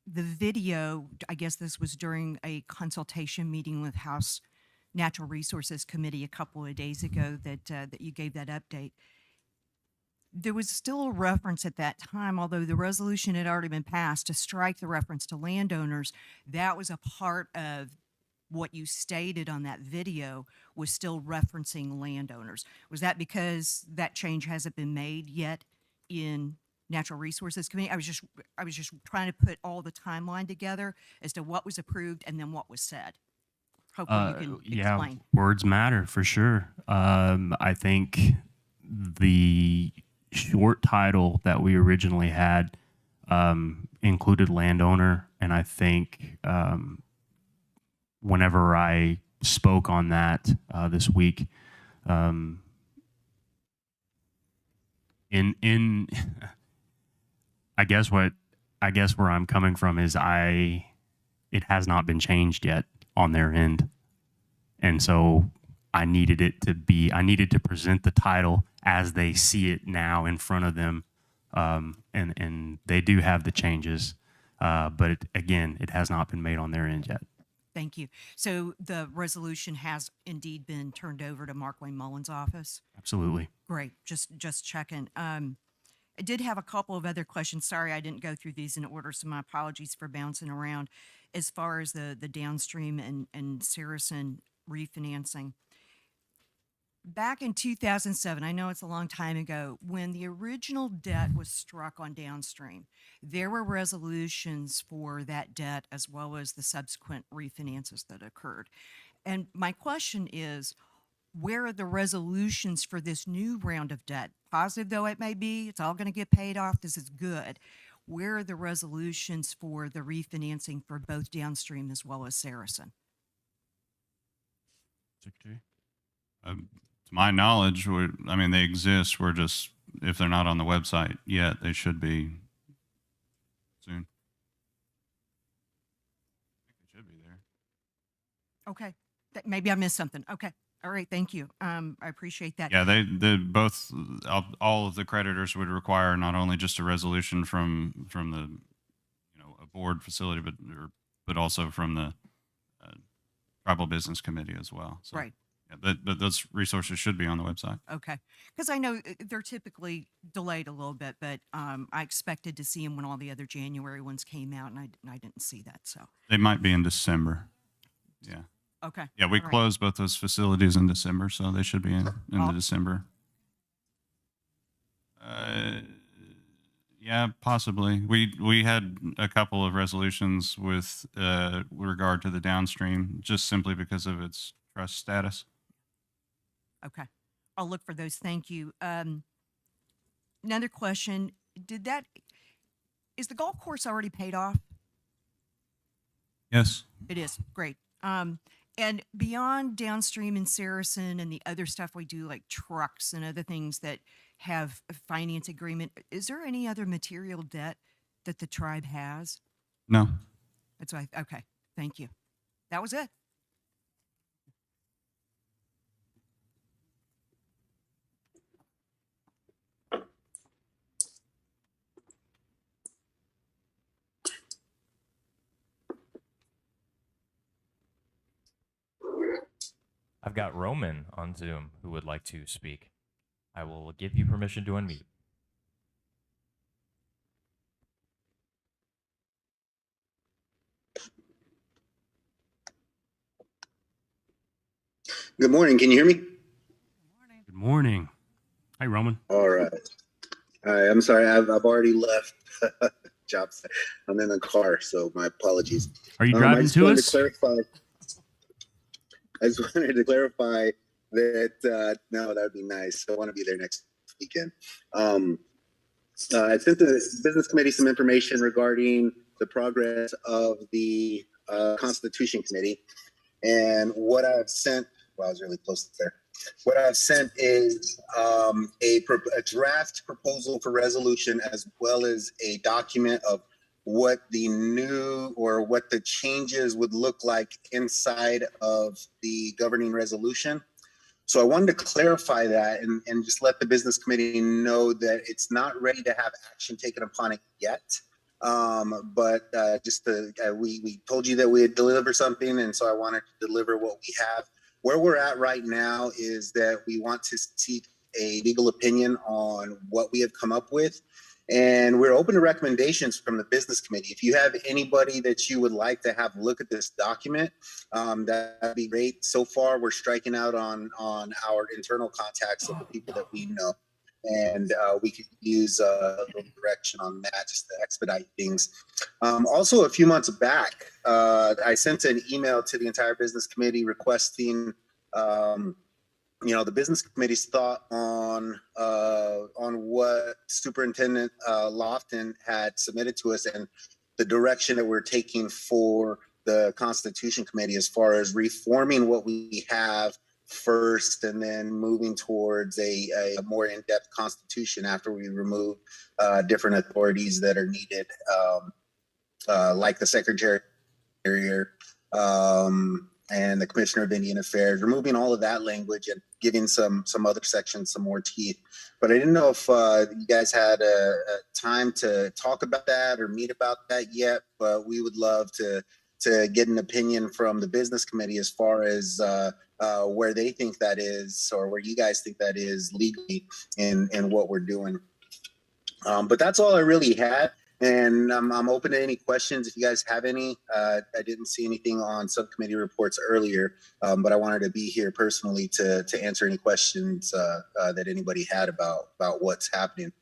the video, I guess this was during a consultation meeting with House Natural Resources Committee a couple of days ago that you gave that update. There was still a reference at that time, although the resolution had already been passed, to strike the reference to landowners. That was a part of what you stated on that video was still referencing landowners. Was that because that change hasn't been made yet in Natural Resources Committee? I was just trying to put all the timeline together as to what was approved and then what was said. Hopefully you can explain. Words matter for sure. I think the short title that we originally had included landowner, and I think whenever I spoke on that this week, In I guess where I'm coming from is it has not been changed yet on their end. And so I needed to present the title as they see it now in front of them. And they do have the changes. But it has not been made on their end yet. Thank you. So the resolution has indeed been turned over to Mark Wayne Mullins' office? Absolutely. Great. Just checking. I did have a couple of other questions. Sorry, I didn't go through these in order, so my apologies for bouncing around. As far as the downstream and Saracen refinancing, back in 2007, I know it's a long time ago, when the original debt was struck on downstream, there were resolutions for that debt as well as the subsequent refinances that occurred. And my question is, where are the resolutions for this new round of debt? Positive though it may be, it's all going to get paid off. This is good. Where are the resolutions for the refinancing for both downstream as well as Saracen? Secretary? To my knowledge, they exist. We're just, if they're not on the website yet, they should be soon. I think they should be there. Okay. Maybe I missed something. Okay. All right. Thank you. I appreciate that. Yeah, they both, all of the creditors would require not only just a resolution from the, a board facility, but also from the tribal business committee as well. So, Right. Yeah, but those resources should be on the website. Okay. Because I know they're typically delayed a little bit, but I expected to see them when all the other January ones came out, and I didn't see that. So They might be in December. Yeah. okay. Yeah, we All right. closed both those facilities in December, so they should be in Oh. the December. Yeah, possibly. We had a couple of resolutions with regard to the downstream, just simply because of its trust status. Okay. I'll look for those. Thank you. Another question. Is the golf course already paid off? Yes. It is. Great. And beyond downstream and Saracen and the other stuff we do, like trucks and other things that have a finance agreement, is there any other material debt that the tribe has? No. That's why. Okay. Thank you. That was it. I've got Roman on Zoom who would like to speak. I will give you permission to unmute. Good morning. Can you hear me? Good morning. Hi, Roman. All right. I'm sorry. I've already left job site. I'm in the car, so my apologies. Are you driving to us? I just wanted to clarify that, no, that would be nice. I want to be there next weekend. I sent the business committee some information regarding the progress of the Constitution Committee. And what I've sent, well, I was really close there. What I've sent is a draft proposal for resolution, as well as a document of what the new or what the changes would look like inside of the governing resolution. So I wanted to clarify that and just let the business committee know that it's not ready to have action taken upon it yet. But we told you that we had delivered something, and so I wanted to deliver what we have. Where we're at right now is that we want to seek a legal opinion on what we have come up with. And we're open to recommendations from the business committee. If you have anybody that you would like to have look at this document, that'd be great. So far, we're striking out on our internal contacts of the people that we know. And we could use a little direction on that just to expedite things. Also, a few months back, I sent an email to the entire business committee requesting the business committee's thought on what Superintendent Lofton had submitted to us and the direction that we're taking for the Constitution Committee as far as reforming what we have first, and then moving towards a more in-depth constitution after we remove different authorities that are needed, like the Secretary and the Commissioner of Indian Affairs, removing all of that language and giving some other sections some more teeth. But I didn't know if you guys had a time to talk about that or meet about that yet, but we would love to get an opinion from the business committee as far as where they think that is, or where you guys think that is legally in what we're doing. But that's all I really had. And I'm open to any questions if you guys have any. I didn't see anything on subcommittee reports earlier, but I wanted to be here personally to answer any questions that anybody had about what's happening.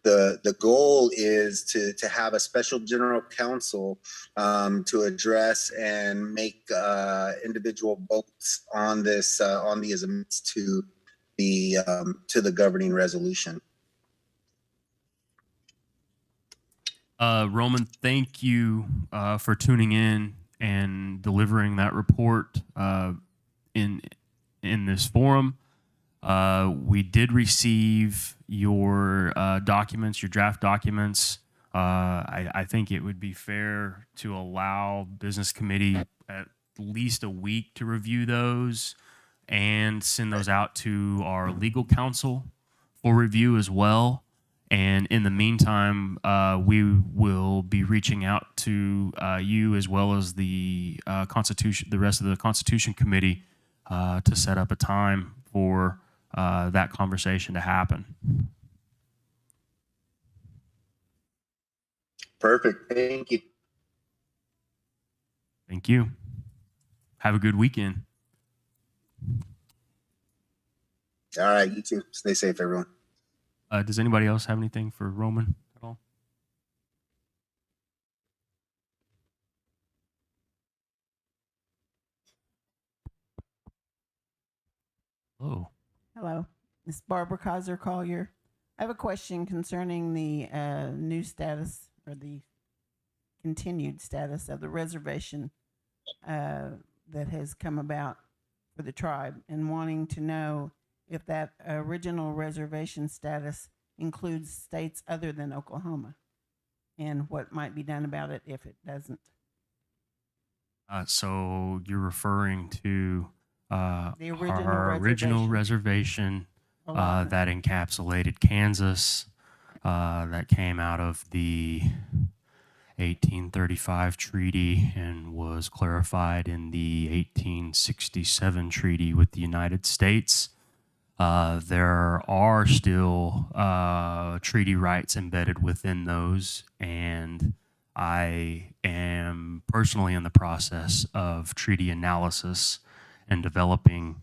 The goal is to have a special general counsel to address and make individual votes on this on these amendments to the governing resolution. Roman, thank you for tuning in and delivering that report in this forum. We did receive your documents, your draft documents. I think it would be fair to allow business committee at least a week to review those and send those out to our legal counsel for review as well. And in the meantime, we will be reaching out to you as well as the rest of the Constitution Committee to set up a time for that conversation to happen. Perfect. Thank you. Thank you. Have a good weekend. All right, you too. Stay safe, everyone. Does anybody else have anything for Roman at all? Hello. Hello, this is Barbara Kaiser Collier. I have a question concerning the new status or the continued status of the reservation that has come about for the tribe, and wanting to know if that original reservation status includes states other than Oklahoma, and what might be done about it if it doesn't. So you're referring to The original our original reservation that encapsulated Kansas, that came out of the 1835 treaty and was clarified in the 1867 treaty with the United States. There are still treaty rights embedded within those, and I am personally in the process of treaty analysis and developing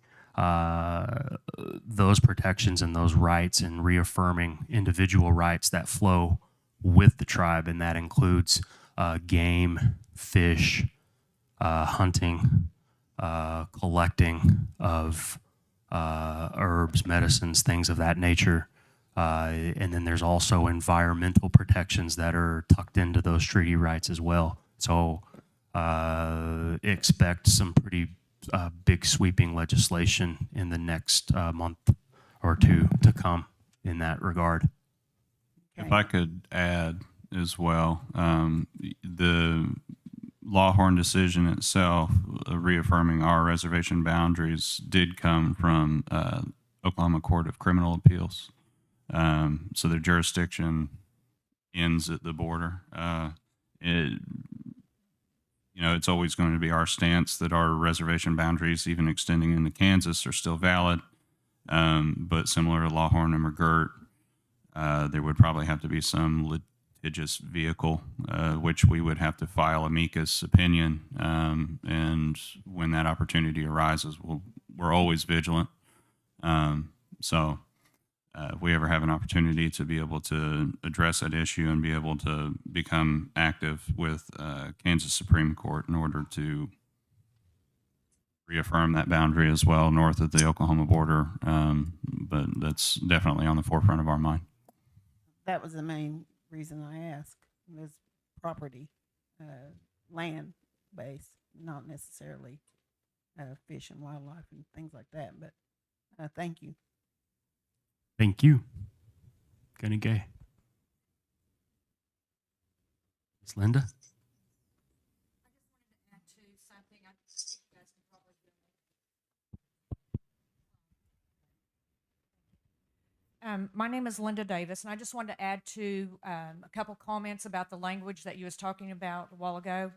those protections and those rights and reaffirming individual rights that flow with the tribe, and that includes game, fish, hunting, collecting of herbs, medicines, things of that nature. And then there's also environmental protections that are tucked into those treaty rights as well. So expect some pretty big sweeping legislation in the next month or two to come in that regard. If I could add as well, the Lawhorn decision itself, reaffirming our reservation boundaries, did come from Oklahoma Court of Criminal Appeals. So their jurisdiction ends at the border. It's always going to be our stance that our reservation boundaries, even extending into Kansas, are still valid. But similar to Lawhorn and McGirt, there would probably have to be some litigious vehicle, which we would have to file amicus opinion. And when that opportunity arises, we're always vigilant. So if we ever have an opportunity to be able to address that issue and be able to become active with Kansas Supreme Court in order to reaffirm that boundary as well north of the Oklahoma border, but that's definitely on the forefront of our mind. That was the main reason I asked, was property, land base, not necessarily fish and wildlife and things like that. But thank you. Thank you. Gonna gay. Miss Linda? My name is Linda Davis, and I just wanted to add to a couple comments about the language that you was talking about a while ago.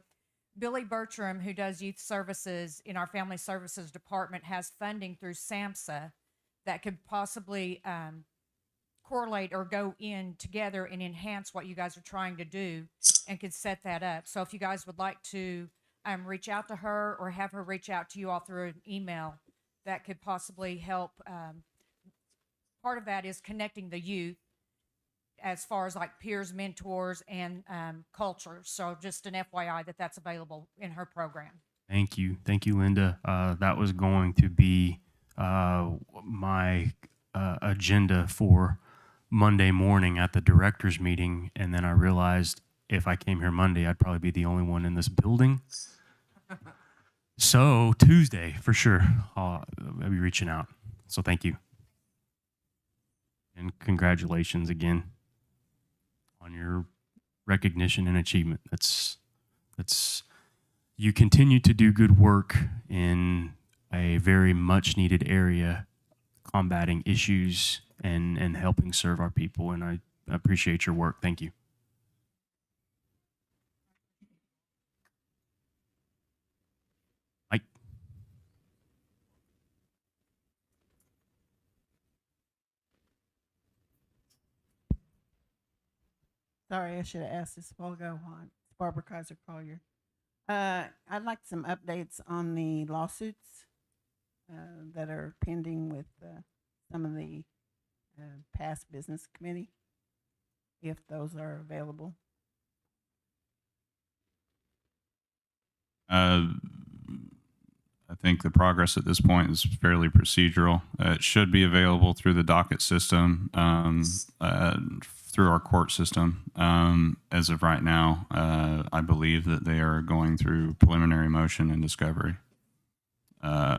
Billy Bertram, who does youth services in our family services department, has funding through SAMHSA that could possibly correlate or go in together and enhance what you guys are trying to do and could set that up. So if you guys would like to reach out to her or have her reach out to you all through an email, that could possibly help. Part of that is connecting the youth as far as like peers, mentors, and culture. So just an FYI that that's available in her program. Thank you. Thank you, Linda. That was going to be my agenda for Monday morning at the directors meeting. And then I realized if I came here Monday, I'd probably be the only one in this building. So Tuesday, for sure, I'll be reaching out. So thank you. And congratulations again on your recognition and achievement. That's you continue to do good work in a very much needed area, combating issues and helping serve our people. And I appreciate your work. Thank you. Mike. Sorry, I should have asked this a while ago. It's Barbara Kaiser Collier. I'd like some updates on the lawsuits that are pending with some of the past business committee, if those are available. I think the progress at this point is fairly procedural. It should be available through the docket system, through our court system. As of right now, I believe that they are going through preliminary motion and discovery. I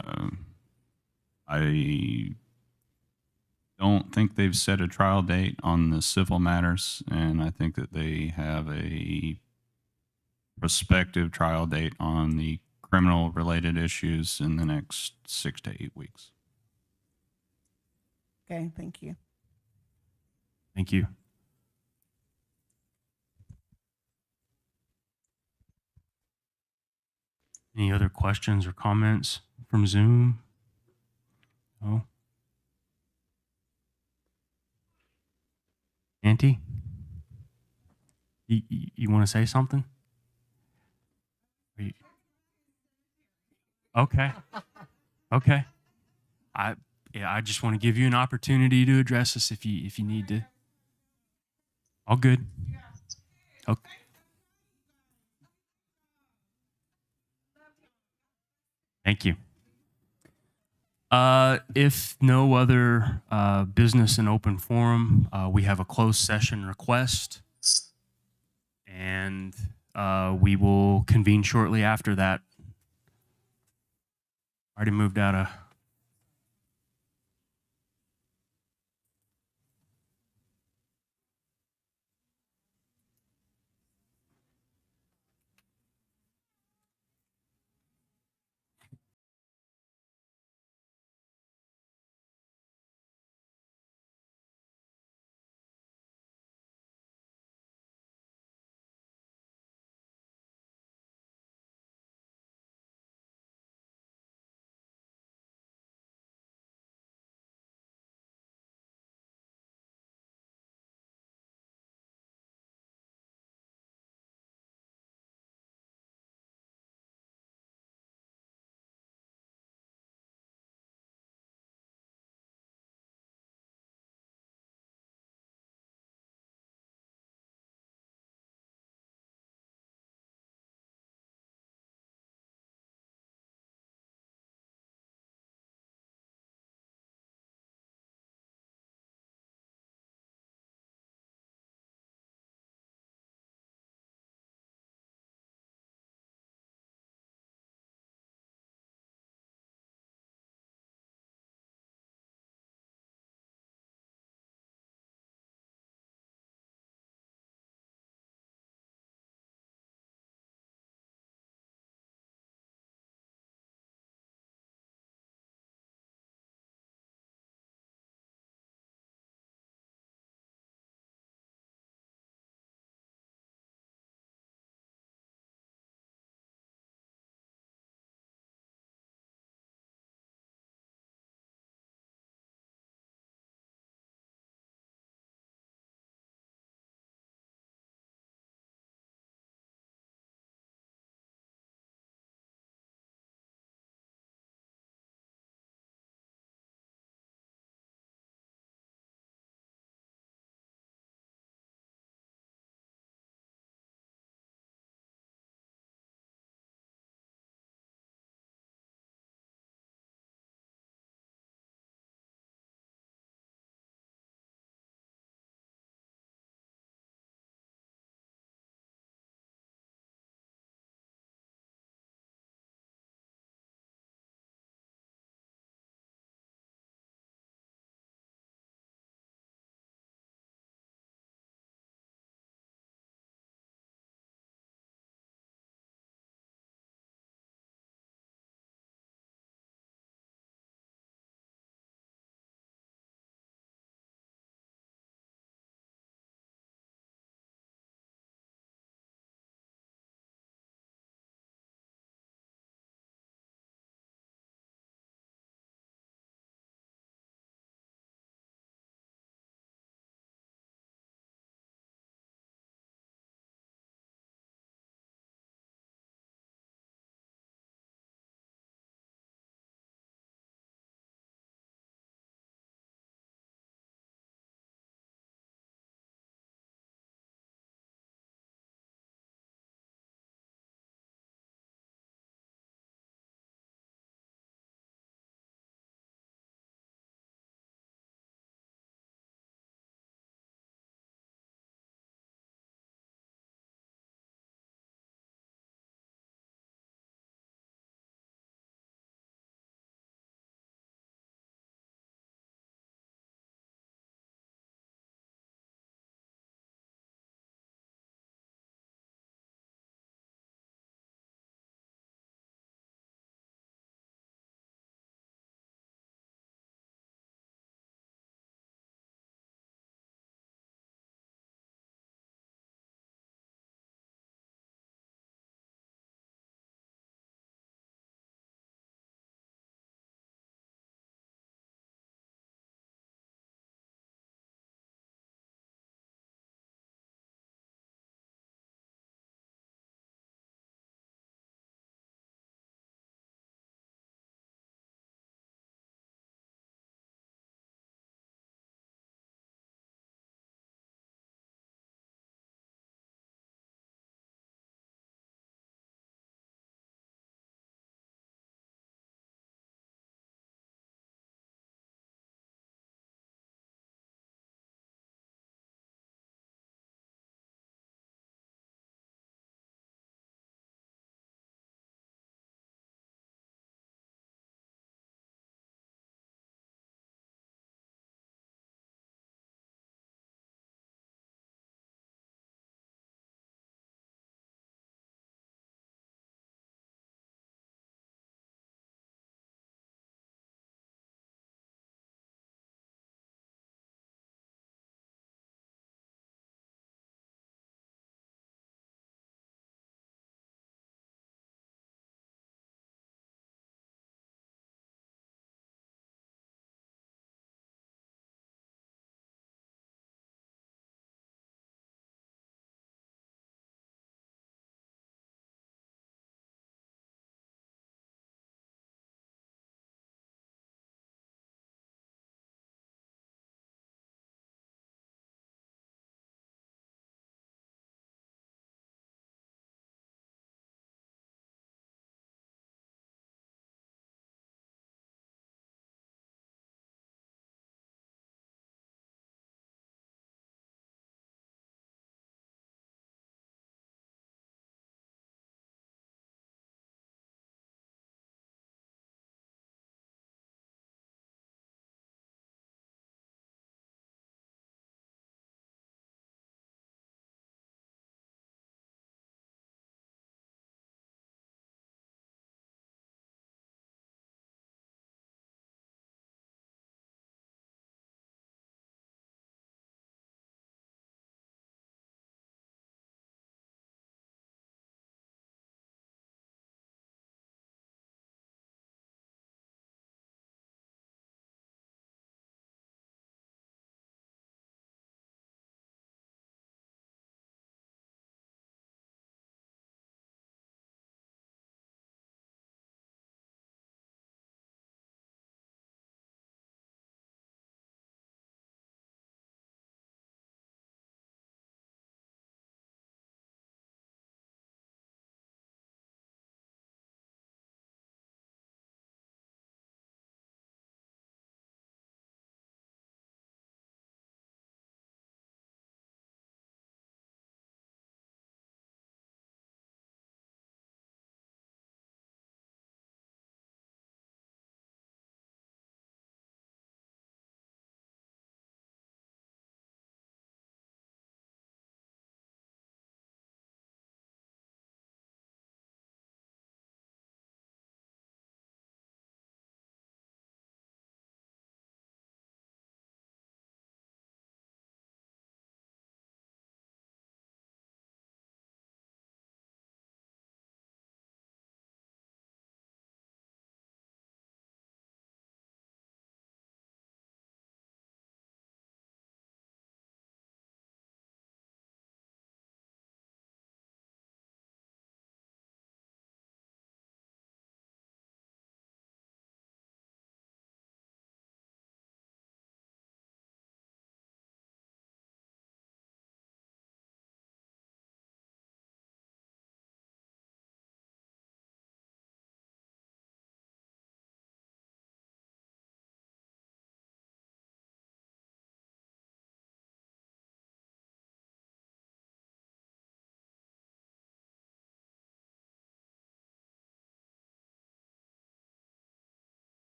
don't think they've set a trial date on the civil matters, and I think that they have a prospective trial date on the criminal related issues in the next 6 to 8 weeks. Okay, thank you. Thank you. Any other questions or comments from Zoom? No? Auntie? You want to say something? Okay. Okay. I just want to give you an opportunity to address us if you need to. All good. Okay. Thank you. If no other business in open forum, we have a closed session request, and we will convene shortly after that. Already moved out of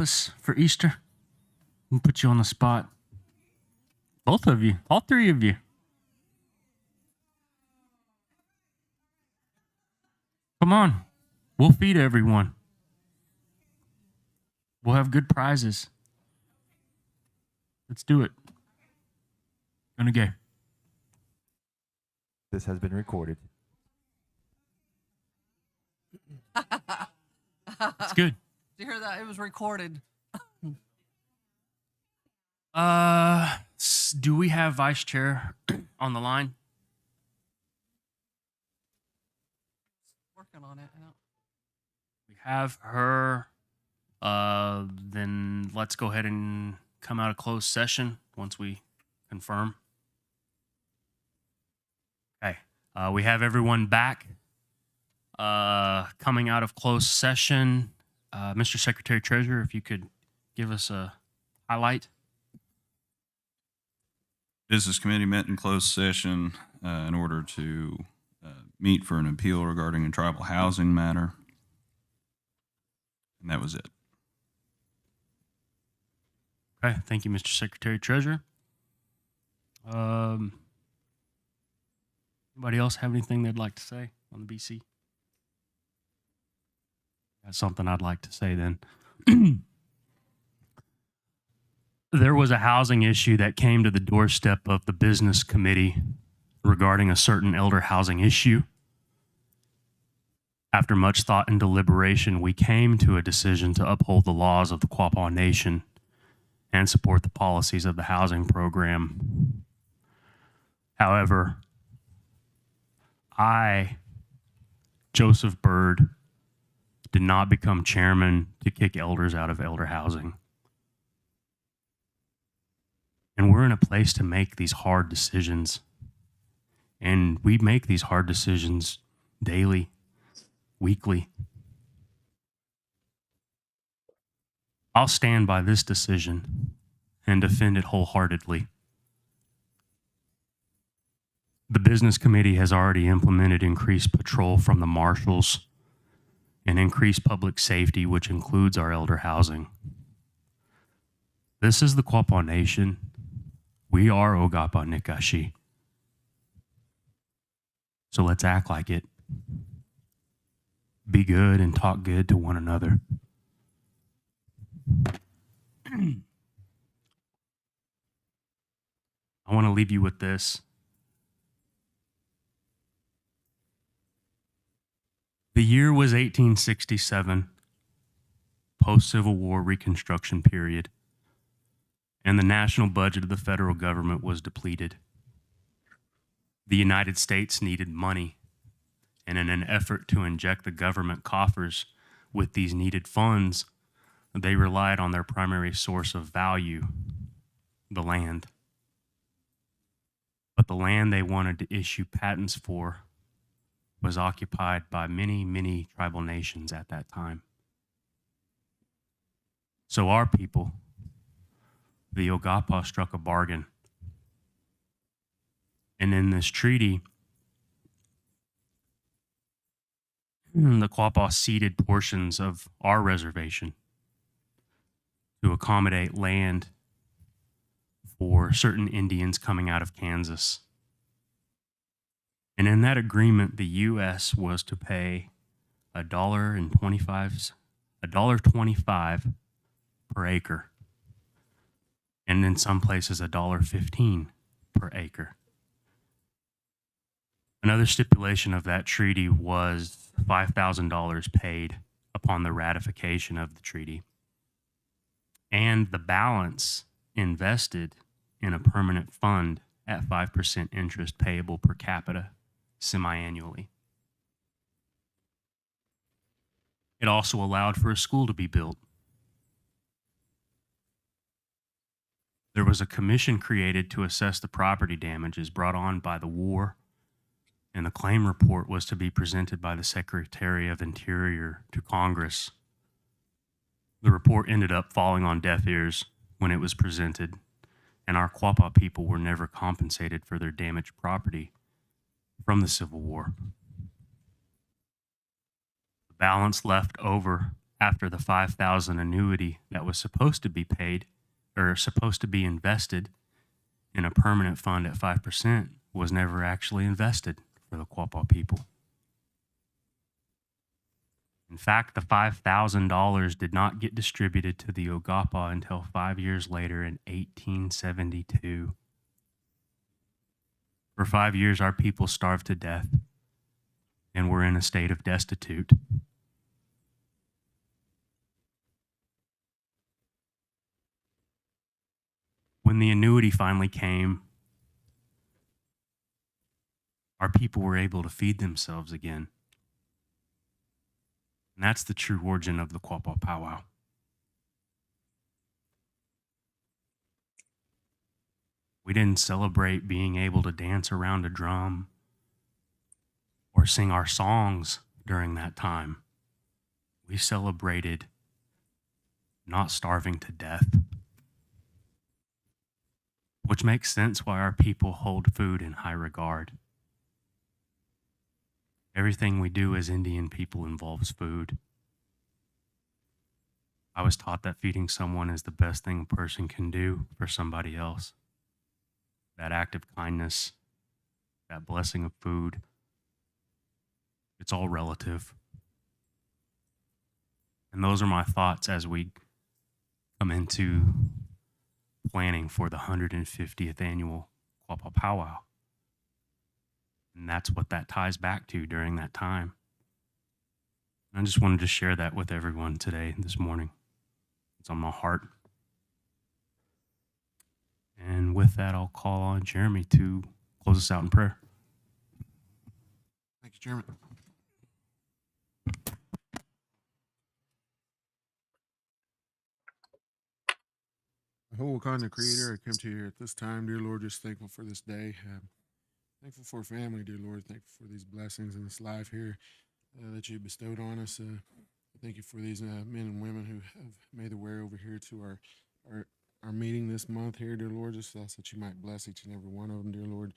us for Easter? We'll put you on the spot. Both of you, all three of you. Come on. We'll feed everyone. We'll have good prizes. Let's do it. Gonna go. This has been recorded. It's good. Did you hear that? It was recorded. Do we have vice chair on the line? Working on it. Yeah. We have her. Then let's go ahead and come out of closed session once we confirm. Okay. We have everyone back. Coming out of closed session. Mr. Secretary Treasurer, if you could give us a highlight. Business Committee met in closed session in order to meet for an appeal regarding a tribal housing matter. And that was it. Okay, thank you, Mr. Secretary Treasurer. Anybody else have anything they'd like to say on the BC? That's something I'd like to say then. There was a housing issue that came to the doorstep of the Business Committee regarding a certain elder housing issue. After much thought and deliberation, we came to a decision to uphold the laws of the Quapaw Nation and support the policies of the housing program. However, I, Joseph Byrd, did not become chairman to kick elders out of elder housing. And we're in a place to make these hard decisions. And we make these hard decisions daily, weekly. I'll stand by this decision and defend it wholeheartedly. The Business Committee has already implemented increased patrol from the marshals and increased public safety, which includes our elder housing. This is the Quapaw Nation. We are O-gah-pah Nikashi. So let's act like it. Be good and talk good to one another. I want to leave you with this. The year was 1867, post-Civil War Reconstruction period, and the national budget of the federal government was depleted. The United States needed money, and in an effort to inject the government coffers with these needed funds, they relied on their primary source of value, the land. But the land they wanted to issue patents for was occupied by many, many tribal nations at that time. So our people, the O-gah-pah, struck a bargain. And in this treaty, the Quapaw ceded portions of our reservation to accommodate land for certain Indians coming out of Kansas. And in that agreement, the U.S. was to pay $1.25 per acre, and in some places $1.15 per acre. Another stipulation of that treaty was $5,000 paid upon the ratification of the treaty, and the balance invested in a permanent fund at 5% interest payable per capita semi-annually. It also allowed for a school to be built. There was a commission created to assess the property damages brought on by the war, and the claim report was to be presented by the Secretary of Interior to Congress. The report ended up falling on deaf ears when it was presented, and our Quapaw people were never compensated for their damaged property from the Civil War. The balance left over after the 5,000 annuity that was supposed to be paid or supposed to be invested in a permanent fund at 5% was never actually invested for the Quapaw people. In fact, the $5,000 did not get distributed to the O-gah-pah until 5 years later in 1872. For 5 years, our people starved to death and were in a state of destitute. When the annuity finally came, our people were able to feed themselves again. And that's the true origin of the Quapaw powwow. We didn't celebrate being able to dance around a drum or sing our songs during that time. We celebrated not starving to death, which makes sense why our people hold food in high regard. Everything we do as Indian people involves food. I was taught that feeding someone is the best thing a person can do for somebody else. That act of kindness, that blessing of food, it's all relative. And those are my thoughts as we come into planning for the 150th annual Quapaw powwow. And that's what that ties back to during that time. I just wanted to share that with everyone today, this morning. It's on my heart. And with that, I'll call on Jeremy to close us out in prayer. Thank you, Chairman. Whole kind of creator, I come to you at this time, dear Lord, just thankful for this day. Thankful for family, dear Lord. Thankful for these blessings in this life here that you bestowed on us. Thank you for these men and women who have made their way over here to our meeting this month here, dear Lord. Just ask that you might bless each and every one of them, dear Lord.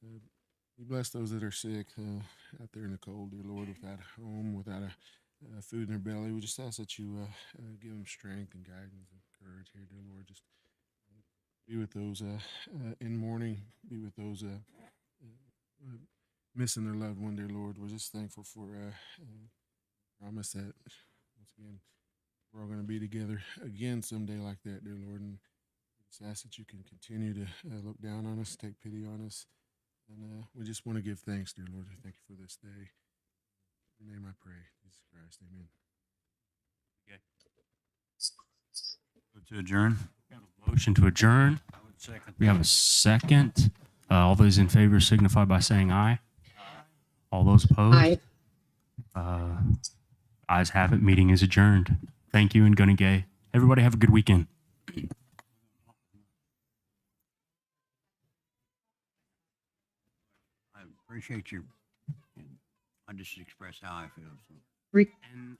You bless those that are sick out there in the cold, dear Lord, without a home, without a food in their belly. We just ask that you give them strength and guidance and courage here, dear Lord. Just be with those in mourning, be with those missing their loved one, dear Lord. We're just thankful for promise that once again we're all going to be together again someday like that, dear Lord. And we just ask that you can continue to look down on us, take pity on us, and we just want to give thanks, dear Lord. Thank you for this day. In your name I pray, Jesus Christ, amen. To adjourn. Motion to adjourn. We have a second. All those in favor signify by saying aye. All those opposed? Aye. Ayes have it. Meeting is adjourned. Thank you and Gunny Gay. Everybody have a good weekend. I appreciate you. I just express how I feel. So. Re- And